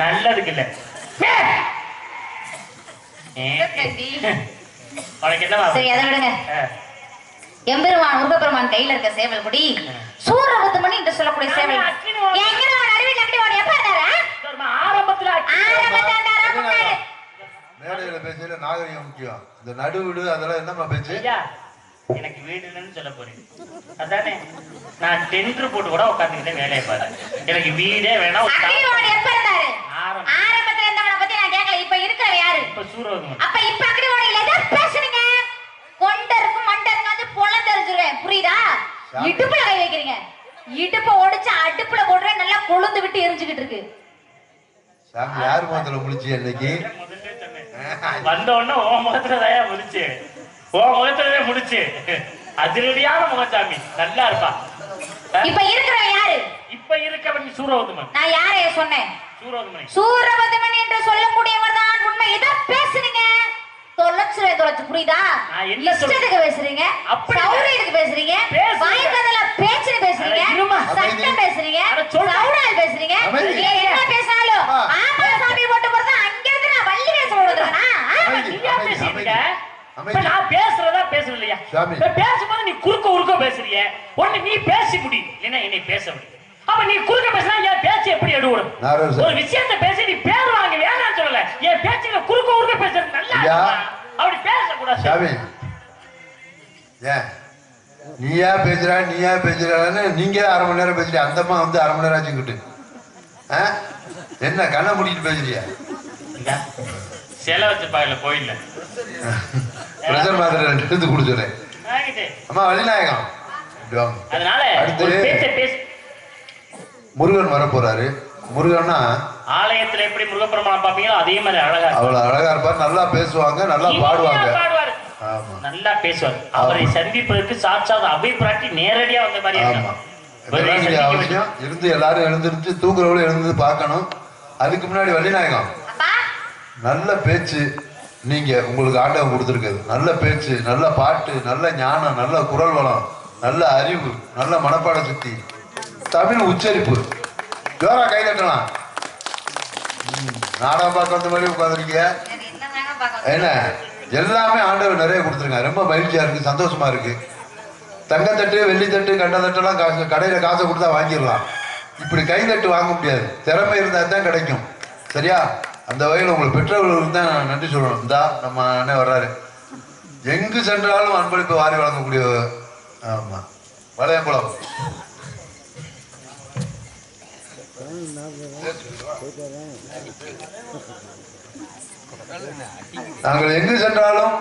நல்லதுக்கு இல்ல. உனக்கு என்னவா? சரி அதை விடுங்க. எம்பெருமான் முருகப்பெருமான் கையில இருக்க சேவல் கொடி சூரபத்து மணி என்று சொல்லக்கூடிய சேவல் ஆரம்பத்துல மேடையில பேசல நாகரிகம் முக்கியம். இந்த நடுவிடு அதெல்லாம் என்னமா பேச்சு? எனக்கு வீடு இல்லைன்னு சொல்ல போறீங்க அதானே? நான் டெண்டர் போட்டு கூட உட்காந்துக்கிட்டே வேலையை பாரு. எனக்கு வீடே வேணாம். அக்னிவாணி எப்ப இருந்தாரு? ஆரம்பத்துல இருந்தவன பத்தி நான் கேட்கல. இப்ப இருக்கிற யாரு? இப்ப சூரவதமன். அப்ப இப்ப அக்னிவாணியில ஏதோ பேசுறீங்க. கொண்டருக்கும் மண்டருக்கும் அது பொளந்தெரிஞ்சிருவேன். புரியுதா? இடுப்புல கை வைக்கிறீங்க. இடுப்ப ஒடிச்சு அடுப்புல போடுற நல்லா கொழுந்து விட்டு எரிஞ்சுக்கிட்டு இருக்கு. சாமி யாரு முகத்துல முடிச்சு இன்னைக்கு? வந்த உடனே ஓ முகத்துல தயா முடிச்சு, ஓ முகத்துல முடிச்சு. அதிரடியான முகசாமி, நல்லா இருப்பா. இப்ப இருக்கிறவன் யாரு? இப்ப இருக்கவன் சூரவதமன். நான் யாரைய சொன்னேன்? சூரவதமன். சூரவதமன் என்று சொல்லக்கூடியவர் தான் உண்மை. இதை பேசுறீங்க. தொலைச்சு புரியுதா? இஷ்டத்துக்கு பேசுறீங்க, சௌரியத்துக்கு பேசுறீங்க, வாய்க்கதல பேச்சுன்னு பேசுறீங்க, சட்டம் பேசுறீங்க, சௌடால் பேசுறீங்க. நீங்க என்ன பேசினாலும் ஆம்பளை சாமி போட்டு போறது அங்க இருந்து நான் வள்ளி பேச விடுறேனா? நீயா பேசிருக்க? இப்ப நான் பேசுறதா பேசுறது இல்லையா? பேசும்போது நீ குறுக்க பேசுறீங்க. ஒண்ணு நீ பேசி முடி, இல்லைன்னா என்னை பேச முடியும். அப்ப நீ குறுக்க பேசினா என் பேச்சு எப்படி எடுவிடும்? ஒரு விஷயத்தை பேசி நீ பேர் வாங்க வேணாம்னு சொல்லல. என் பேச்சுல குறுக்க பேசுறது நல்லா அப்படி பேசக்கூடாது. சாமி ஏன் நீயா பேசுறான்னு நீங்க அரை மணி நேரம் பேசுறீங்க. அந்தம்மா வந்து அரை மணி நேரம் ஆச்சுக்கிட்டு என்ன கண்ணை முடிக்கிட்டு பேசுறியா? சிலை வச்சிருப்பாங்கல்ல கோயில்ல, பிரஷர் மாத்திரை 2 எடுத்து குடிச்சுறேன். அம்மா வள்ளிநாயகம். அதனால முருகன் வர போறாரு. முருகன்னா ஆலயத்துல எப்படி முருகப்பெருமான் பாப்பீங்களோ அதே மாதிரி அழகா, அவ்வளவு அழகா இருப்பார். நல்லா பேசுவாங்க, நல்லா பாடுவாங்க, நல்லா பேசுவார். அவரை சந்திப்பதற்கு சாட்சாத் அபை பிராட்டி நேரடியா வந்த மாதிரி அவசியம் இருந்து எல்லாரும் எழுந்திருந்து தூங்குறவங்களும் எழுந்து பார்க்கணும். அதுக்கு முன்னாடி வள்ளிநாயகம் நல்ல பேச்சு, நீங்க உங்களுக்கு ஆண்டவன் கொடுத்துருக்குது. நல்ல பேச்சு, நல்ல பாட்டு, நல்ல ஞானம், நல்ல குரல் வளம், நல்ல அறிவு, நல்ல மனப்பாட சக்தி, தமிழ் உச்சரிப்பு. ஜோரா கை தட்டலாம். நாடகம் பார்க்க வந்த மாதிரி உட்காந்துருக்கீங்க. என்ன எல்லாமே ஆண்டவர் நிறைய கொடுத்துருங்க. ரொம்ப மகிழ்ச்சியா இருக்கு, சந்தோஷமா இருக்கு. தங்கத்தட்டு, வெள்ளித்தட்டு, கண்ட தட்டெல்லாம் காசு கடையில காசை கொடுத்தா வாங்கிடலாம். இப்படி கைதட்டு வாங்க முடியாது. திறமை இருந்தா தான் கிடைக்கும். சரியா? அந்த வகையில் உங்களுக்கு பெற்றோர்களுக்கு தான் நன்றி சொல்லணும். இந்தா நம்ம அண்ணன் வர்றாரு. எங்கு சென்றாலும் அன்பளிப்பு வாரி வழங்கக்கூடிய ஆமா வளையங்குளம். நாங்கள் எங்கு சென்றாலும்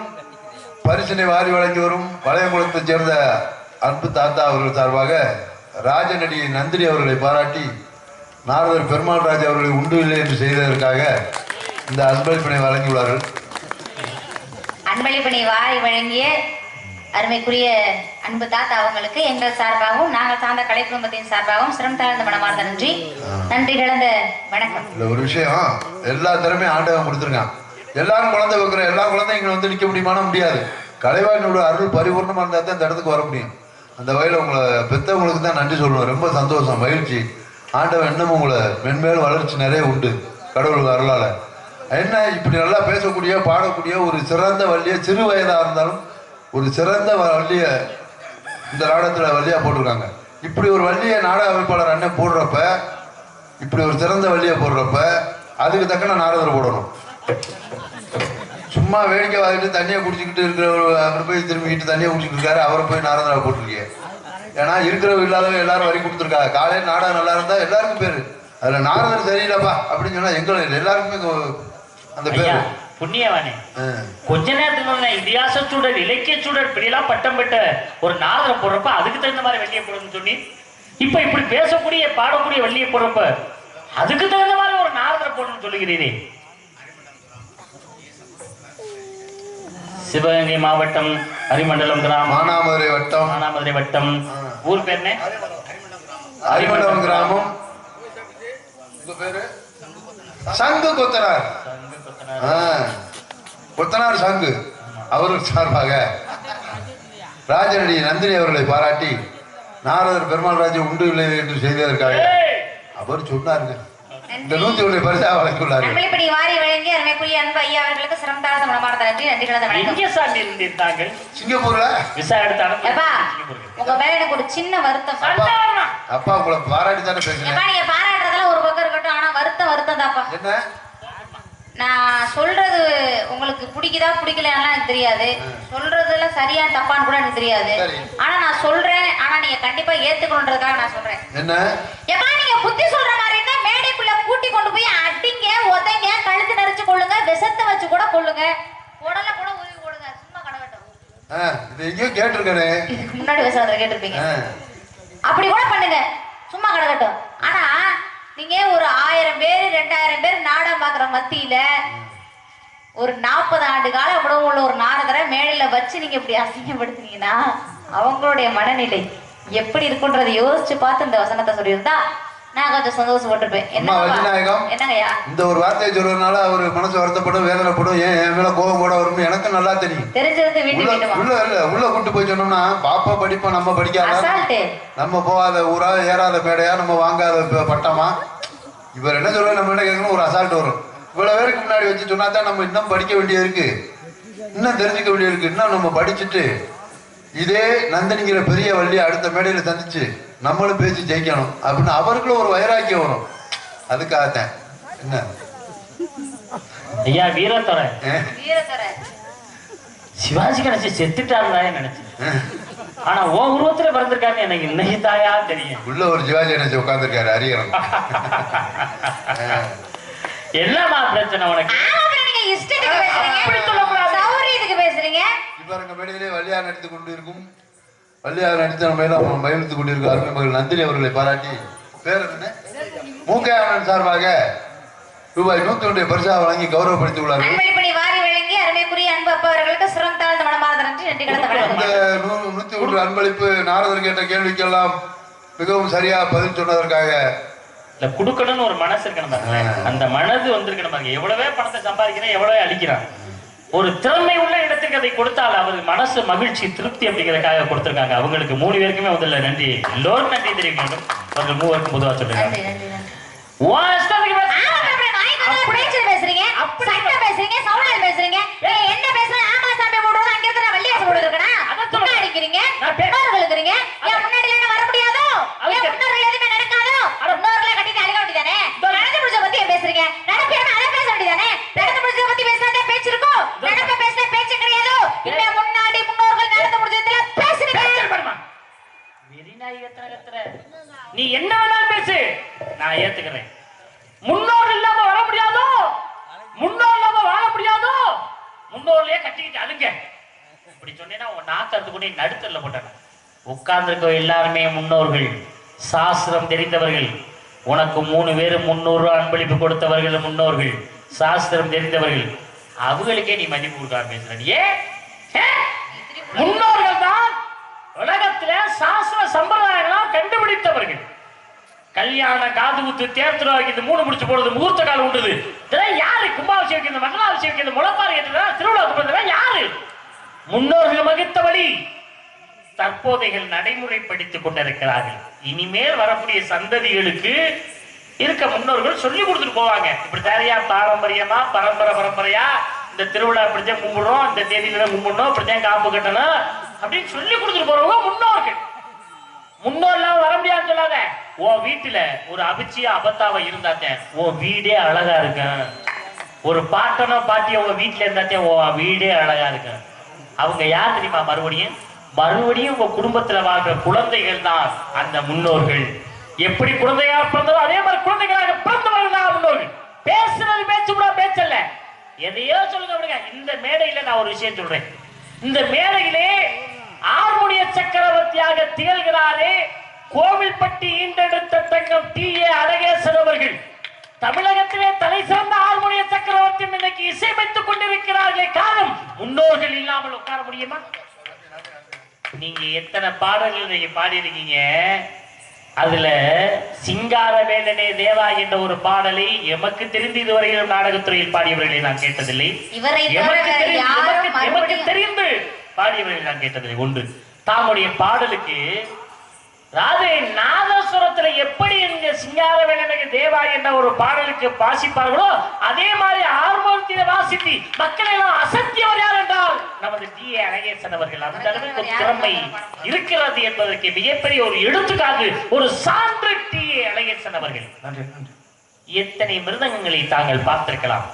பரிசினை வாரி வழங்கி வரும் வளையங்குளத்தைச் சேர்ந்த அன்பு தாத்தா அவர்கள் சார்பாக ராஜநடி நந்தினி அவர்களை பாராட்டி நாரதர் பெருமாள் ராஜ் அவர்களை உண்டு இல்லை என்று செய்ததற்காக இந்த அன்பளிப்பினை வழங்கியுள்ளார்கள். அன்பளிப்பினை வாரி வழங்கிய அருமைக்குரிய அன்பு தாத்தா அவங்களுக்கு எங்கள் சார்பாகவும் நாங்கள் சார்ந்த கலை குடும்பத்தின் சார்பாகவும் சிரம் தாழ்ந்த மனமார்ந்த நன்றி கலந்த வணக்கம். இல்ல ஒரு விஷயம், எல்லா திறமையும் ஆண்டவன் கொடுத்துருக்கான். எல்லாரும் குழந்தை வைக்கிற எல்லா குழந்தையும் இங்க வந்து நிக்க முடியுமான முடியாது. கலைவாணியோட அருள் பரிபூர்ணமா இருந்தா தான் இந்த இடத்துக்கு வர முடியும். அந்த வகையில உங்களை பெற்றவங்களுக்கு தான் நன்றி சொல்லணும். ரொம்ப சந்தோஷம், மகிழ்ச்சி. ஆண்டவன் இன்னமும் உங்களை மென்மேலும் வளர்ச்சி நிறைய உண்டு கடவுளுக்கு அருளால. என்ன இப்படி நல்லா பேசக்கூடிய பாடக்கூடிய ஒரு சிறந்த வள்ளிய, சிறு வயதா இருந்தாலும் ஒரு சிறந்த வள்ளிய இந்த நாடகத்துல வள்ளியா போட்டிருக்காங்க. இப்படி ஒரு வள்ளிய நாடக அமைப்பாளர் அண்ணன் போடுறப்ப, இப்படி ஒரு சிறந்த வள்ளிய போடுறப்ப அதுக்கு தக்கன நாரதர் போடணும். சும்மா வேடிக்கை வாங்கிட்டு தண்ணியை குடிச்சுக்கிட்டு இருக்கிறவர் அவர் போய் திரும்பிக்கிட்டு தண்ணியை குடிச்சிட்டு இருக்காரு. அவரை போய் நாரதரா போட்டிருக்கீங்க. ஏன்னா இருக்கிறவங்க இல்லாதவங்க எல்லாரும் வரி கொடுத்துருக்காங்க. காலையில் நாடகம் நல்லா இருந்தா எல்லாருக்கும் பேரு. அதுல நாரதர் சரியில்லப்பா அப்படின்னு சொன்னா எங்களும் எல்லாருக்குமே அந்த பேரு புண்ணியவானே. கொஞ்ச நேரத்துக்கு இதிகாச சூழல், இலக்கிய சூழல் இப்படியெல்லாம் பட்டம் பெற்ற ஒரு நாரதரை போடுறப்ப அதுக்கு தகுந்த மாதிரி வெள்ளியை போடணும்னு சொல்லி, இப்ப இப்படி பேசக்கூடிய பாடக்கூடிய வெள்ளியை போடுறப்ப அதுக்கு தகுந்த மாதிரி ஒரு நாரதரை போடணும்னு சொல்லுகிறீரே. சிவகங்கை மாவட்டம் அரிமண்டலம் கிராமம், மானாமதுரை வட்டம். ஊர் பேர் என்ன? அரிமண்டலம் கிராமம். சங்கு கொத்தனார். கொத்தனார் சங்கு அவருக்கு சார்பாக ராஜநடி நந்தினி அவர்களை பாராட்டி நாரதர் பெருமாள் ராஜ் உண்டு இல்லை என்று செய்ததற்காக அவர் சொன்னாருங்க. இந்த 101 பரிசா வழங்கியுள்ளார்கள். அன்பளிப்படி வாரி வழங்கி அருமைக்குரிய அன்பு ஐயா அவர்களுக்கு சிரம் தாழ்ந்த மனமார்ந்த நன்றி கலந்த வணக்கம். எங்கே சார் இருந்திருந்தாங்க? சிங்கப்பூர்ல விசா எடுத்தாங்க. உங்க மேல எனக்கு ஒரு சின்ன வருத்தம். அப்பா உங்களை பாராட்டி தானே பேசுறேன். நீங்க பாராட்டுறதெல்லாம் ஒரு பக்கம் இருக்கட்டும், ஆனா வருத்தம் தாப்பா. என்ன நான் சொல்றது உங்களுக்கு பிடிக்குதா பிடிக்கலன்னா எனக்கு தெரியாது. சொல்றதுல சரியா தப்பான்னு கூட எனக்கு தெரியாது. ஆனா நான் சொல்றேன். ஆனா நீங்க கண்டிப்பா ஏத்துக்கணுன்றதுக்காக நான் சொல்றேன். என்ன எப்பா நீங்க புத்தி சொல்ற மாதிரி இருந்தா மேடைக்குள்ள கூட்டி கொண்டு போய் அடிங்க, உதைங்க, கழுத்து நெரிச்சு கொள்ளுங்க, விஷத்தை வச்சு கூட கொள்ளுங்க, உடல கூட உருவி போடுங்க. சும்மா கடகட்டும். இது எங்கேயோ கேட்டிருக்கேனே. இதுக்கு முன்னாடி விசாரத்தை கேட்டிருப்பீங்க. அப்படி கூட பண்ணுங்க, சும்மா கடகட்டும். ஆனா நீங்க ஒரு 1000 பேர் 2000 பேர் நாடகம் பாக்குற மத்தியில ஒரு 40 ஆண்டு கால உடம்பு உள்ள ஒரு நாரதரை மேடையில வச்சு நீங்க இப்படி அசிங்கப்படுத்துனீங்கன்னா அவங்களுடைய மனநிலை எப்படி இருக்குன்றதை யோசிச்சு பார்த்து இந்த வசனத்தை சொல்லியிருந்தா நான் கொஞ்சம் சந்தோஷப்பட்டிருப்பேன். என்னங்கய்யா இந்த ஒரு வார்த்தையை சொல்றதுனால அவர் மனசு வருத்தப்படும், வேதனைப்படும், ஏன் என் மேல கோபம் கூட வரும் எனக்கு நல்லா தெரியும். தெரிஞ்சது உள்ள கூட்டு போய் சொன்னோம்னா பாப்பா படிப்போம், நம்ம படிக்காத, நம்ம போகாத ஊரா, ஏறாத மேடையா, நம்ம வாங்காத பட்டமா, இவர் என்ன சொல்ற நம்ம கேட்கணும் ஒரு அசால்ட் வரும். இவ்வளவு பேருக்கு முன்னாடி வச்சு சொன்னா தான் நம்ம இன்னும் படிக்க வேண்டியது இருக்கு, இன்னும் தெரிஞ்சுக்க வேண்டியது இருக்கு. இன்னும் நம்ம படிச்சுட்டு இதே நந்தினிங்கிற பெரிய வள்ளியை அடுத்த மேடையில சந்திச்சு நம்மளும் பேசி ஜெயிக்கணும் அப்படின்னு அவருக்குள்ள ஒரு வைராக்கியம் வரும். அதுக்காகத்தான். என்ன ஐயா வீரத்தோர சிவாஜி கணேசன் செத்துட்டாருதான் நினைச்சேன். ஆனா ஓ உருவத்துல பிறந்திருக்காரு எனக்கு இன்னைக்கு தாயா தெரியும். உள்ள ஒரு சிவாஜி கணேசன் உட்கார்ந்துருக்காரு அரியரம். என்னமா பிரச்சனை உனக்கு? இவருங்க மேடையிலே வள்ளியார் நடித்துக் கொண்டு இருக்கும், வள்ளியார் நடித்த நம்ம மகிழ்ந்து கொண்டிருக்கும் அருமை மகள் நந்தினி அவர்களை பாராட்டி பேர் என்ன மூக்கையாளன் சார்பாக ரூபாய் 101 பரிசாக வழங்கி கௌரவப்படுத்தி உள்ளார்கள். இந்த 101 அன்பளிப்பு நாரதர் கேட்ட கேள்விக்கெல்லாம் மிகவும் சரியா பதில் சொன்னதற்காக இல்ல குடுக்கணும்னு ஒரு மனசு இருக்கணும். அந்த மனது வந்திருக்கணும். எவ்வளவே பணத்தை சம்பாதிக்கிறேன், எவ்வளவே அழிக்கிறான். ஒரு திறமை உள்ள இடத்துக்கு அதை கொடுத்தால் அவர் மனசு மகிழ்ச்சி திருப்தி அப்படிங்கிறதுக்காக கொடுத்திருக்காங்க. அவங்களுக்கு 3 பேருக்குமே முதல்ல நன்றி, எல்லோரும் நன்றி தெரிவிக்க வேண்டும். அவர்கள் 3 பேருக்கும் பொதுவாக சொல்லுங்க. பேசுறீங்க பேசுறீங்க சவுண்ட் பேசுறீங்க என்ன பேசுறேன்? ஆமா சாமி போடுறது அங்க இருந்து நான் வெள்ளியாசம் போடுறேனா? அத அடிக்கிறீங்க, முன்னோர்கள் இருக்கிறீங்க. ஏன் முன்னாடி எல்லாம் வர முடியாதோ? ஏன் முன்னோர்கள் எதுவுமே நடக்காதோ? முன்னோர்களை கட்டிட்டு அழிக்க வேண்டியதானே? நடந்து முடிச்ச பத்தி பேசுறீங்க, நடப்பேனா அதை பேச வேண்டியதானே? நடந்து முடிச்ச பத்தி பேசாதே பேச்சு இருக்கும், நடப்ப பேசின பேச்சு கிடையாது. இல்ல முன்னாடி முன்னோர்கள் நடந்து முடிச்சதுல பேசுறீங்க. நீ என்ன வேணாலும் பேசு, நான் ஏத்துக்கிறேன். முன்னோர் இல்லாம வர முடியாதோ? முன்னோர் இல்லாம வாழ முடியாதோ? முன்னோர்லயே கட்டிக்கிட்டு அழுங்க இப்படி சொன்னேன்னா உன் நாக்கறது கூட நடுத்தல போட்டாங்க. உட்கார்ந்துருக்க எல்லாருமே முன்னோர்கள், சாஸ்திரம் தெரிந்தவர்கள். உனக்கு 3 பேர் 300 அன்பளிப்பு கொடுத்தவர்கள் முன்னோர்கள், சாஸ்திரம் தெரிந்தவர்கள். அவங்களுக்கே நீ மதிப்பு கொடுக்க ஆரம்பிச்சு. ஏன் முன்னோர்கள் தான் உலகத்துல சாஸ்திர சம்பிரதாயங்களாம் கண்டுபிடித்தவர்கள். கல்யாண காது குத்து தேர்தல் வைக்கிறது 3 முடிச்சு போடுறது முகூர்த்த காலம் உண்டுது. இதெல்லாம் யாரு? கும்பாபிஷேகம் வைக்கிறது, மண்டலாபிஷேகம் வைக்கிறது, முளைப்பாறு கேட்டதெல்லாம் திருவிழா யாரு? முன்னோர்கள் வகுத்த வழி தற்போதைகள் நடைமுறைப்படுத்திக் கொண்டிருக்கிறார்கள். இனிமேல் வரக்கூடிய சந்ததிகளுக்கு இருக்க முன்னோர்கள் சொல்லி கொடுத்துட்டு போவாங்க. இப்படி தேவையா பாரம்பரியமா பரம்பரையா இந்த திருவிழா இப்படித்தான் கும்பிடுறோம், இந்த தேதியில கும்பிடணும், இப்படித்தான் காப்பு கட்டணும் அப்படின்னு சொல்லி கொடுத்துட்டு போறவங்க முன்னோர்கள். முன்னோர்லாம் வர முடியாதுன்னு சொல்லாத. உன் வீட்டுல ஒரு அபிச்சியா அபத்தாவ இருந்தாத்தே உன் வீடே அழகா இருக்கும். ஒரு பாட்டனோ பாட்டியோ உங்க வீட்டுல இருந்தாத்தே உன் வீடே அழகா இருக்கும். அவங்க யார் தெரியுமா? மறுபடியும் உங்க குடும்பத்துல வாழ்ற குழந்தைகள் தான் அந்த முன்னோர்கள். எப்படி குழந்தையா பிறந்ததோ அதே மாதிரி குழந்தைகளாக பிறந்தவர்கள் தான் முன்னோர்கள். பேசுறது பேச்சல்ல, எதையோ சொல்லுங்க அப்படிங்க. இந்த மேடையில நான் ஒரு விஷயம் சொல்றேன். இந்த மேடையிலே ஆறுமுடிய சக்கரவர்த்தியாக திகழ்கிறாரே கோவில்பட்டி ஈண்டெடுத்த தங்கம் டி.ஏ. அழகேசன் அவர்கள். தமிழகத்திலே தலை சிறந்த ஆறுமுடிய சக்கரவர்த்தி இன்னைக்கு இசையமைத்துக் கொண்டிருக்கிறார்களே, காரணம் முன்னோர்கள் இல்லாமல் உட்கார முடியுமா? நீங்க எத்தனை பாடல்கள் நீங்க பாடி இருக்கீங்க. அதுல சிங்கார வேலனே தேவா என்ற ஒரு பாடலை எமக்கு தெரிந்து இதுவரையிலும் நாடகத்துறையில் பாடியவர்களை நான் கேட்டதில்லை. எமக்கு தெரிந்து பாடியவர்களை நான் கேட்டதில்லை. ஒன்று, தாமுடைய பாடலுக்கு ராதே நாதஸ்வரத்துல எப்படி எங்க சிங்கார வேலனுக்கு தேவா என்ற ஒரு பாடலுக்கு வாசிப்பார்களோ அதே மாதிரி ஹார்மோனியத்தில வாசித்து மக்களை எல்லாம் அசத்தியவர் யார் என்றால் நமது டி.ஏ. அழகேசன் அவர்கள். அந்த அளவுக்கு திறமை இருக்கிறது என்பதற்கு மிகப்பெரிய ஒரு எடுத்துக்காட்டு, ஒரு சான்று டி.ஏ. அழகேசன் அவர்கள். எத்தனை மிருதங்கங்களை தாங்கள் பார்த்திருக்கலாம்.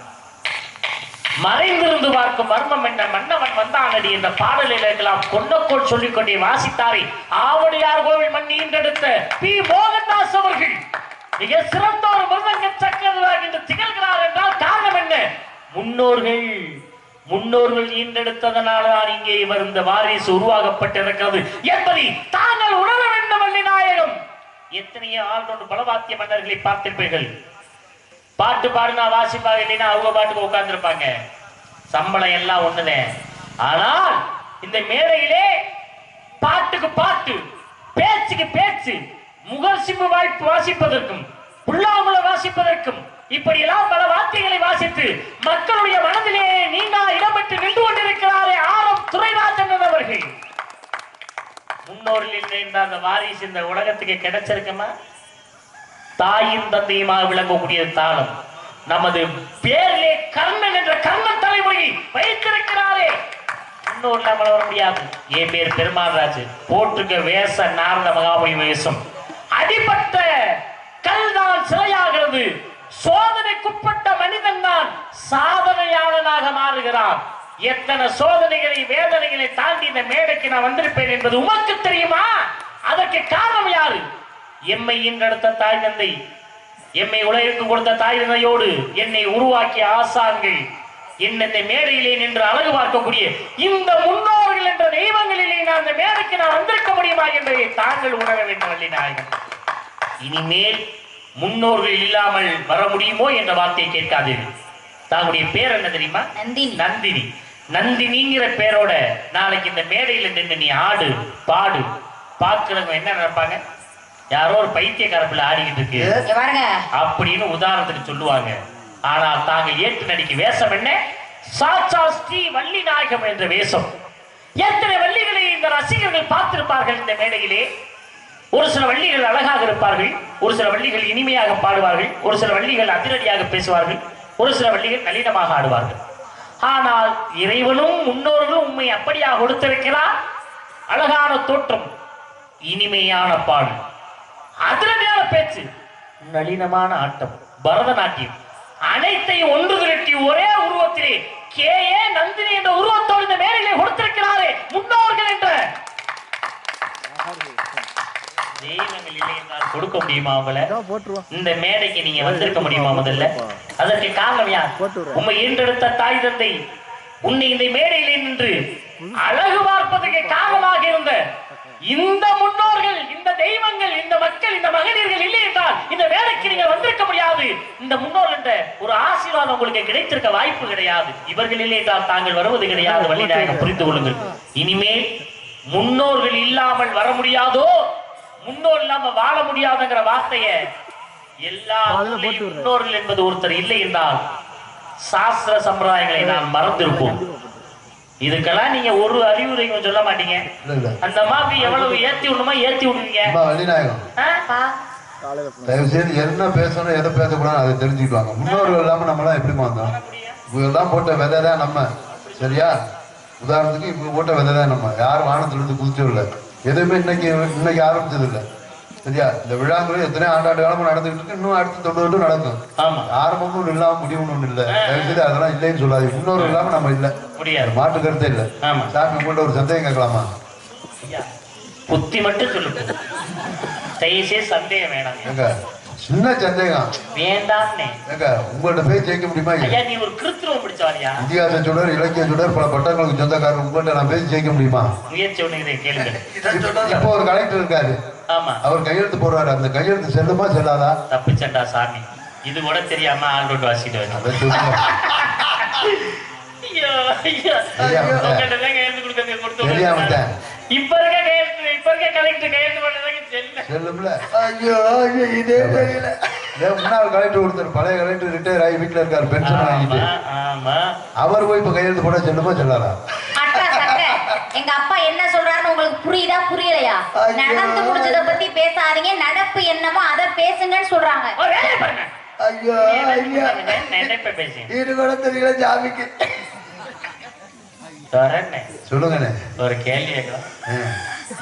மறைந்திருந்து பார்க்கும் மர்மம் என்ன மன்னவன் வந்தானடி என்ற பாடலில் எல்லாம் கொண்டக்கோள் சொல்லிக் கொண்டே வாசித்தாரே ஆவடியார் கோவில் மண்ணி ஈன்றெடுத்த பி மோகன்தாஸ் அவர்கள் மிக சிறந்த ஒரு மிருதங்க சக்கரவர்த்தி என்று திகழ்கிறார் என்றால் காரணம் என்ன? முன்னோர்கள் ஈன்றெடுத்ததனால்தான் இங்கே இவர் இந்த வாரிசு உருவாக்கப்பட்டிருக்கிறது என்பதை தாங்கள் உணர வேண்டும். வள்ளிநாயகம் எத்தனையோ ஆள்றோடு பலவாத்திய மன்னர்களை பார்த்திருப்பீர்கள். பாட்டு பாடுனா வாசிப்பாக இல்லைன்னா அவங்க பாட்டுக்கு உட்கார்ந்து இருப்பாங்க. சம்பளம் எல்லாம் ஒண்ணுதான். ஆனால் இந்த மேடையிலே பாட்டுக்கு பாட்டு, பேச்சுக்கு பேச்சு, முகர்சிம்பு வாய்ப்பு வாசிப்பதற்கும் புல்லாங்குழ வாசிப்பதற்கும் இப்படியெல்லாம் பல வார்த்தைகளை வாசித்து மக்களுடைய மனதிலே நீண்டா இடம்பெற்று நின்று கொண்டிருக்கிறாரே ஆரம் துரைராஜன் அவர்கள். முன்னோரில் இருந்த அந்த வாரிசு இந்த உலகத்துக்கு கிடைச்சிருக்குமா? தாயும் தந்தையுமாக விளங்கக்கூடிய தாளம் நமது பேரிலே கர்ணன் என்ற கர்ணன் தலைமுறை வைத்திருக்கிறாரே. முன்னோர் நம்மள வர முடியாது. என் பேர் பெருமாள்ராஜ். போட்டுக்க வேஷ நாரத மகாபலி வேஷம். அடிப்பட்ட கல் தான் சிலையாகிறது. சோதனைக்குட்பட்ட மனிதன் தான் சாதனையாளனாக மாறுகிறான். எத்தனை சோதனைகளை வேதனைகளை தாண்டி இந்த மேடைக்கு நான் வந்திருப்பேன் என்பது உமக்கு தெரியுமா? அதற்கு காரணம் யாரு? எம்மை ஈன்றெடுத்த தாய் தந்தை, எம்மை உலகிற்கு கொடுத்த தாய் தந்தையோடு என்னை உருவாக்கிய ஆசான்கள், இந்த மேடையிலே நின்று அழகு பார்க்கக்கூடிய இந்த முன்னோர்கள் என்ற தெய்வங்களிலே நான் அந்த மேடைக்கு நான் வந்திருக்க முடியுமா என்பதை தாங்கள் உணர வேண்டும். வள்ளிநாயகம் இனிமேல் முன்னோர்கள் இல்லாமல் வர முடியுமோ என்ற வார்த்தையை கேட்காதீர்கள். தாங்களுடைய பேர் என்ன தெரியுமா? நந்தினி. நந்தினிங்கிற பேரோட நாளைக்கு இந்த மேடையில நின்று நீ ஆடு பாடு. பார்க்கிறவங்க என்ன நினைப்பாங்க? யாரோ ஒரு பைத்தியக்கார பிள்ளை ஆடிக்கிட்டு இருக்கு அப்படின்னு உதாரணத்துக்கு சொல்லுவாங்க. ஆனால் தாங்கள் ஏற்று நடிக்க வேஷம் என்ன? சாட்சா ஸ்ரீ வள்ளிநாயகம் என்ற வேஷம். எத்தனை வள்ளிகளை இந்த ரசிகர்கள் பார்த்திருப்பார்கள் இந்த மேடையிலே. ஒரு சில வள்ளிகள் அழகாக இருப்பார்கள், ஒரு சில வள்ளிகள் இனிமையாக பாடுவார்கள், ஒரு சில வள்ளிகள் அதிரடியாக பேசுவார்கள், ஒரு சில வள்ளிகள் நளினமாக ஆடுவார்கள். ஆனால் இறைவனும் முன்னோர்களும் உண்மை அப்படியாக கொடுத்திருக்கிறார். அழகான தோற்றம், இனிமையான பாடு, அதிரடியான பேச்சு, நளினமான ஆட்டம், பரதநாட்டியம், அனைத்தையும் ஒன்று திரட்டி ஒரே உருவத்திலே கே.ஏ. நந்தினி என்ற உருவத்தோடு இந்த மேடையிலே கொடுத்திருக்கிறாரே முன்னோர்கள் என்ற தெய்வங்கள் இல்லை என்றால் கொடுக்க முடியுமா? அவங்கள இந்த மேடைக்கு நீங்க வந்திருக்க முடியுமா? முதல்ல அதற்கு காரணம் யார்? உண்மை ஈன்றெடுத்த தாய் தந்தை உன்னை இந்த மேடையிலே நின்று அழகு பார்ப்பதற்கு காரணமாக இருந்த இந்த முன்னோர்கள், இந்த தெய்வங்கள், இந்த மக்கள், இந்த மகளிர்கள் இல்லை என்றால் இந்த வேலைக்கு நீங்க வந்திருக்க முடியாது. இந்த முன்னோர் என்ற ஒரு ஆசீர்வாதம் உங்களுக்கு கிடைத்திருக்க வாய்ப்பு கிடையாது. இவர்கள் இல்லை என்றால் தாங்கள் வருவது கிடையாது. வள்ளிநாயகம் புரிந்து கொள்ளுங்கள். இனிமேல் முன்னோர்கள் இல்லாமல் வர முடியாதோ, முன்னோர் இல்லாம வாழ முடியாதுங்கிற வார்த்தைய எல்லா முன்னோர்கள் என்பது ஒருத்தர் இல்லை என்றால் சாஸ்திர சம்பிரதாயங்களை நான் மறந்திருப்போம். இதுக்கெல்லாம் நீங்க ஒரு அறிவுரை சொல்ல மாட்டீங்க. அந்த மாதிரி எவ்வளவு ஏத்தி விடணுமா ஏத்தி விடுவீங்க. தயவு செய்து என்ன பேசணும் எதை பேசக்கூடாது அதை தெரிஞ்சுக்குவாங்க. முன்னோர்கள் இல்லாம நம்மளாம் எப்படி வந்தோம்? இவங்கெல்லாம் போட்ட விதை தான் நம்ம. சரியா? உதாரணத்துக்கு இவங்க போட்ட விதை தான் நம்ம. யாரும் வானத்துல இருந்து குதிச்சும் இல்லை, எதுவுமே இன்னைக்கு ஆரம்பிச்சது இல்லை. சரியா? இந்த விழாங்களும் எத்தனை ஆண்டாண்டு காலமும் நடந்துகிட்டு இருக்கு. இன்னும் அடுத்து தொண்டு நடக்கும். ஆரம்பமும் ஒண்ணு இல்லாம முடிவுன்னு ஒண்ணு இல்லை. தயவுசெய்து அதெல்லாம் இல்லைன்னு சொல்லாது. முன்னோர்கள் இல்லாம நம்ம இல்லை, மாட்டு கருத்தே இல்லை. சாமி உங்கள்ட்ட ஒரு சந்தேகம் கேட்கலாமா? புத்தி மட்டும் சொல்லு, தயவுசெய்து சந்தேகம் வேணாம். சின்ன சந்தேகம் வேண்டாம். உங்கள்ட்ட போய் ஜெயிக்க முடியுமா? நீ ஒரு கிருத்திரம் பிடிச்சவாரியா? இதிகாச சுடர், இலக்கிய சுடர், பல பட்டங்களுக்கு சொந்தக்காரர். உங்கள்ட்ட நான் பேசி ஜெயிக்க முடியுமா? முயற்சி ஒண்ணு கேளுங்க. இப்போ ஒரு கலெக்டர் இருக்காரு, அவர் கையெழுத்து போடுறாரு. அந்த கையெழுத்து செல்லுமா செல்லாதா? தப்பிச்சண்டா சாமி, இது கூட தெரியாம ஆண்டோட்டு வாசிட்டு இப்ப இருக்க கலெக்டர் கையெழுத்து போட்டதுக்கு செல்லும்ல. ஐயோ இதே தெரியல. முன்னாள் கலெக்டர் ஒருத்தர் பழைய கலெக்டர் ரிட்டையர் ஆகி வீட்டுல இருக்காரு, பென்ஷன் வாங்கிட்டு. அவர் போய் இப்ப கையெழுத்து போட செல்லுமா செல்லாதா? எங்க அப்பா என்ன சொல்றாருன்னு உங்களுக்கு புரியுதா புரியலையா? நடந்து முடிஞ்சத பத்தி பேசாதீங்க, நடப்பு என்னமோ அதை பேசுங்கன்னு சொல்றாங்க. ஐயோ இது கூட தெரியல ஜாமிக்கு. சொல்லுங்க. ஒரு கேள்வி கேட்கலாம்.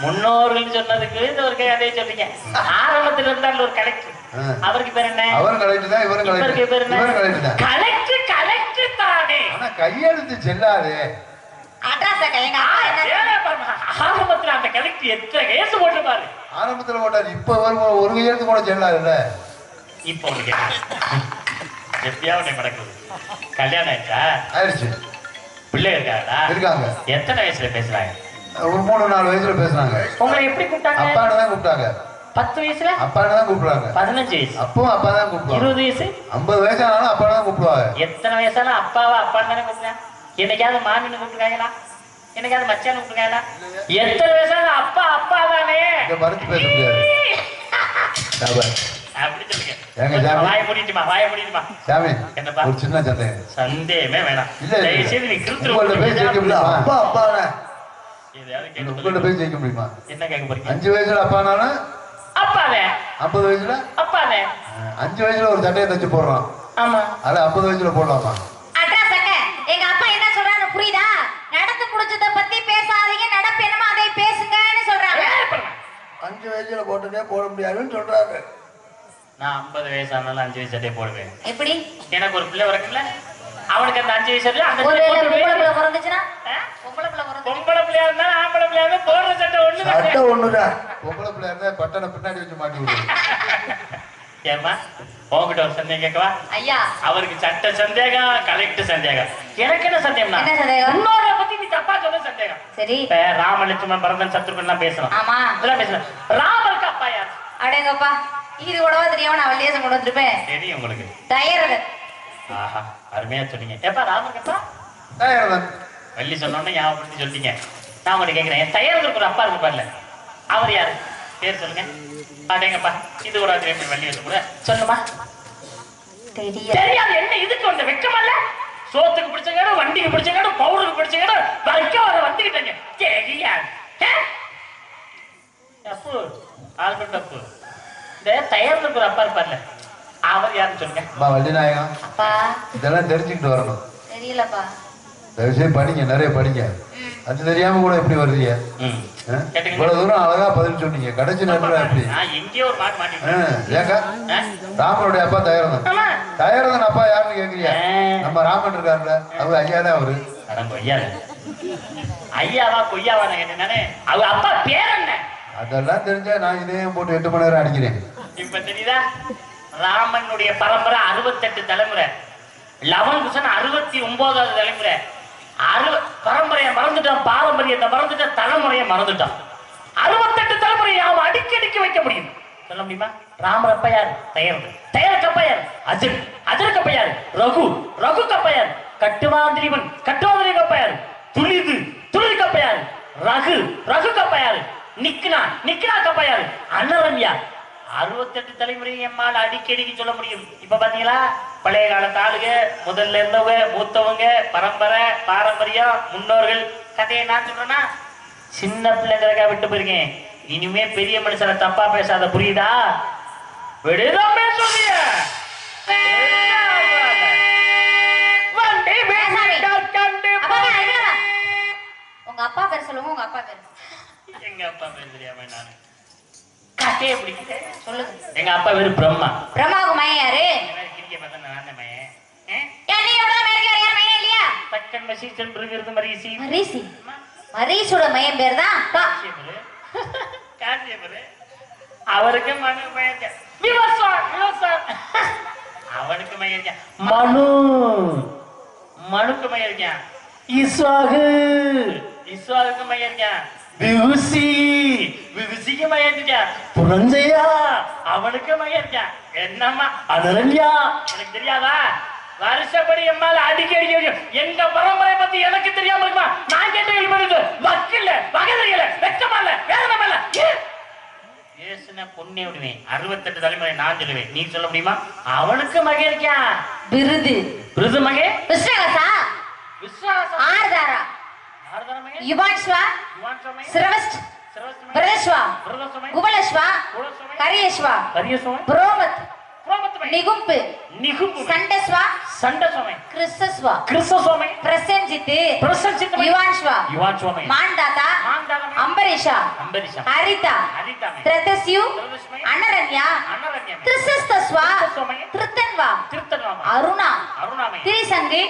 முன்னோர்கள் சொன்னதுக்கு இந்த ஒரு அதே சொல்றீங்க. ஆரம்பத்தில் இருந்தாலும் ஒரு கலெக்டர், அவருக்கு பேர் என்ன? அவர் கலெக்டர் தான், இவரும் கலெக்டர். பேர் என்ன? கலெக்டர் தானே. ஆனா கையெழுத்து செல்லாது. அட்ரஸ் எங்க அப்பா என்ன ஆரம்பத்துல அந்த கலெக்டர் எத்தனை கேஸ் போட்டு பாரு. ஆரம்பத்துல போட்டாரு, இப்ப ஒரு கையெழுத்து கூட செல்லாதுல்ல. இப்ப உனக்கு எப்படியாவது நடக்குது. கல்யாணம் ஆயிடுச்சா? ஆயிடுச்சு. பிள்ளை இருக்காங்களா? இருக்காங்க. எத்தனை வயசுல பேசுறாங்க? ஒரு 3-4 வயசுல பேசுனாங்க. உங்களை எப்படி கூப்பிட்டாங்க? அப்பான்னு தான் கூப்பிட்டாங்க. 10 வயசுல அப்பான்னு தான் கூப்பிடுறாங்க. 15 வயசு அப்பவும் அப்பா தான் கூப்பிடுவாங்க. 20 வயசு 50 வயசானாலும் அப்பா தான் கூப்பிடுவாங்க. எத்தனை வயசாலும் அப்பாவா அப்பான்னு தானே கூப்பிடுறாங்க. என்னைக்காவது மாமின்னு கூப்பிட்டுருக்காங்களா? என்னைக்காவது மச்சான்னு கூப்பிட்டுருக்காங்களா? எத்தனை வயசாலும் அப்பா அப்பா தானே. இங்க மறுத்து பேச முடியாது. அப்படி சொல்லுங்க. ஏங்க சாமி, வாய மூடிட்டுமா, வாய மூடிட்டுமா. சாமி என்னப்பா? ஒரு சின்ன சந்தேகம். சந்தேகமே வேணாம். இல்ல, இல்ல. தயவு செய்து நீ உங்கள்ட்ட போய் ஜெயிக்க கிறிஸ்துவ முடியுமா? அப்பா அப்பாண்ணே. எதையாவது கேட்க உங்கள்ட்ட சொல்லுங்க. போய் ஜெயிக்க முடியுமா? என்ன கேட்க போறீங்க? 5 வயசுல அப்பானாலும் அப்பாவே 50 வயசுல அப்பாவே. 5 வயசுல ஒரு சட்டையை தச்சு போடுறான். ஆமா. அதுல 50 வயசுல போடலாமா? அட்ரஸ் எங்க அப்பா என்ன சொல்றாரு புரியுதா? நடந்து முடிச்சத பத்தி பேசாதீங்க, நடப்பு என்னமோ அதை பேசுங்கன்னு சொல்றாங்க. 5 வயசுல போட்டுட்டே போட முடியாதுன்னு சொல்றாரு. நான் 50 வயசானாலும் 5 வயசு சட்டையை போடுவேன். எப்படி? எனக்கு ஒரு பிள்ளை வரக்குல்ல, அவனுக்கு அந்த 5 வயசு அந்த ஒருவேளை பொம்பளை போட்டுவேன். பிள்ளை பிறந்துச்சுன்னா? பொம்பளை பிள்ளை பிறந்து பொம்பளை பிள்ளையா இருந்தாலும் ஆம்பளை பிள்ளையா இருந்தாலும் போடுற சட்டை ஒண்ணு சட்டை ஒண்ணுதான். பொம்பளை பிள்ளையா இருந்தா பட்டனை பின்னாடி வச்சு மாட்டி விடுவோம். ஏமா உங்ககிட்ட ஒரு சந்தேகம் கேட்கவா? ஐயா அவருக்கு சட்ட சந்தேகம், கலெக்டர் சந்தேகம். எனக்கு என்ன சந்தேகம்னா, என்ன சந்தேகம்? இன்னொரு பத்தி நீ தப்பா சொன்ன சந்தேகம். சரி. இப்ப ராமலட்சுமணன் பரதன் சத்ருகன் பேசணும். ஆமா. இதெல்லாம் பேசணும். ராமருக்கு அப்பா யார்? அடேங்கப்பா, இது கூடவா தெரியாம நான் வள்ளியேசம் கொண்டு வந்திருப்பேன். தெரியும் உங்களுக்கு. தயாரது ஆஹா, அருமையா சொன்னீங்க. ஏப்பா ராமருக்கு அப்பா? தயார்தான். வள்ளி சொன்னோன்னு ஞாபகப்படுத்தி சொல்லிட்டீங்க. நான் உங்கள்ட்ட கேட்கிறேன், தயாருக்கு ஒரு அப்பா இருக்கு பாருல, அவர் யாரு? பேர் சொல்லுங்க. அடேங்கப்பா, இது கூட வள்ளி வச்சு கூட சொல்லுமா? தெரியாது. தெரியாது. என்ன இதுக்கு வந்த வெக்கமல்ல? சோத்துக்கு பிடிச்ச கேடு, வண்டிக்கு பிடிச்ச கேடு, பவுடருக்கு பிடிச்ச கேடு, வைக்க வர வந்துகிட்டேங்க. தெரியாது. தப்பு, ஆல்பர்ட் தப்பு. இந்த தயாருக்கு ஒரு அப்பா இருப்பார்ல, அவர் யாருன்னு சொல்லுங்க. அம்மா வள்ளிநாயகம், அப்பா இதெல்லாம் தெரிஞ்சுக்கிட்டு வரணும். தெரியலப்பா. தயவுசெய்து படிங்க, நிறைய படிங்க. அது தெரியாம கூட எப்படி வர்றீங்க? கேட்டுங்க. இவ்வளவு தூரம் அழகா பதில் சொன்னீங்க, கடைசி நேரத்துல எப்படி? நான் எங்கேயோ ஒரு மாட்டு மாட்டி. ஏங்க ராமனுடைய அப்பா தயாரதன். ஆமா. தயாரதன் அப்பா யாருன்னு கேக்குறியா? நம்ம ராமன் இருக்காருல்ல, அவர் ஐயா தான் அவரு. ஐயாவா கொய்யாவா கேட்டேன். அவ அப்பா பேர் என்ன? அதெல்லாம் தெரிஞ்சா நான் இதையும் போட்டு 8 மணி நேரம் அடிக்கிறேன். இப்ப தெரியுதா? ராமனுடைய பரம்பரை 68 தலைமுறை, லவன் குசன் 69வது தலைமுறை. பரம்பரையை மறந்துட்டான், பாரம்பரியத்தை மறந்துட்டான், தலைமுறையை மறந்துட்டான். 68 தலைமுறையை அவன் அடிக்கடிக்கு வைக்க முடியும். சொல்ல முடியுமா? ராமர் அப்பா யார்? தயர். தயருக்கு அப்பா யார்? அஜர். அஜருக்கு அப்பா யார்? ரகு. ரகுக்கு அப்பா யார்? கட்டுவாந்திரிவன். கட்டுவாந்திரிக்கு அப்பா யார்? துளிது. துளிதுக்கு அப்பா யார்? ரகு. ரகுக்கு அப்பா யார்? நிக்னா. நிக்னாக்கு அப்பா யார்? அனரண்யா. 68 தலைமுறை எம்மால் அடிக்கடிக்கு சொல்ல முடியும். இப்ப பாத்தீங்களா, பழைய காலத்து ஆளுங்க, முதல்ல இருந்தவங்க, மூத்தவங்க, பரம்பரை, பாரம்பரியம், முன்னோர்கள் கதையை நான் சொல்றேன்னா, சின்ன பிள்ளைங்களுக்காக விட்டு போயிருக்கேன். இனிமே பெரிய மனுஷனை தப்பா பேசாத, புரியுதா? விடுதான் பேசுவீங்க. உங்க அப்பா பேர் சொல்லுங்க. உங்க அப்பா பேர் எங்க அப்பா பேர் தெரியாம நானு கட்டையை பிடிக்கிறேன். சொல்லுங்க. எங்க அப்பா பேரு பிரம்மா. பிரம்மாவுக்கு மையம் யாரு? கிரிக்க பார்த்தா நான் மையன். நீ எவ்வளவு மேற்க யார் மையம் இல்லையா? தக்கன் மசி சென்று மரிசி. மரிசி. மரிசோட மையம் பேர் தான் காசியபுரு. அவருக்கு மனு மையம். விவசாயம். அவனுக்கு மையம். மனு. மனுக்கு மையம். இஸ்வாகு. இஸ்வாகுக்கு மையம். விவுசி. விவுசிக்கு மையம். புரஞ்சையா. அவனுக்கு மையம். என்னம்மா அனரண்யா. எனக்கு தெரியாதா? வருஷப்படி எம்மால அடிக்கடி எங்க பரம்பரை பத்தி எனக்கு தெரியாம இருக்குமா? நான் கேட்டு வக்கில்ல, வகதில, வெக்கமல்ல, வேதனமல்ல. ஏசுன பொண்ணே விடுவேன். 68 தலைமுறை நான் சொல்லுவேன். நீ சொல்ல முடியுமா? அவனுக்கு மகன் இருக்கியா? விருது. விருது மகன் விஸ்வாசா. விஸ்வாசா. ஆர்தாரா. ஆர்தாரா மகன். யுவான்ஸ்வா. யுவான்ஸ்வா. சிரவஸ்ட். பிரதஸ்வா. குபலஸ்வா. கரியஸ்வா. கரியஸ்வா. புரோமத். நிகும்பு. நிகும்பு. சண்டஸ்வா. சண்டஸ்வாமி. கிறிஸ்தஸ்வா. கிறிஸ்தஸ்வாமி. பிரசன்ஜித். பிரசன்ஜித். யுவான்ஸ்வா. யுவான்ஸ்வாமி. மாண்டாதா. மாண்டாதா. அம்பரீஷா. அம்பரீஷா. ஹரிதா. ஹரிதா. த்ரதஸ்யு. த்ரதஸ்மி. அனரண்யா. அனரண்யா. கிறிஸ்தஸ்வா. கிறிஸ்தஸ்வாமி. திருத்தன்வா. திருத்தன்வா. அருணா. அருணாமி. திரிசங்கு.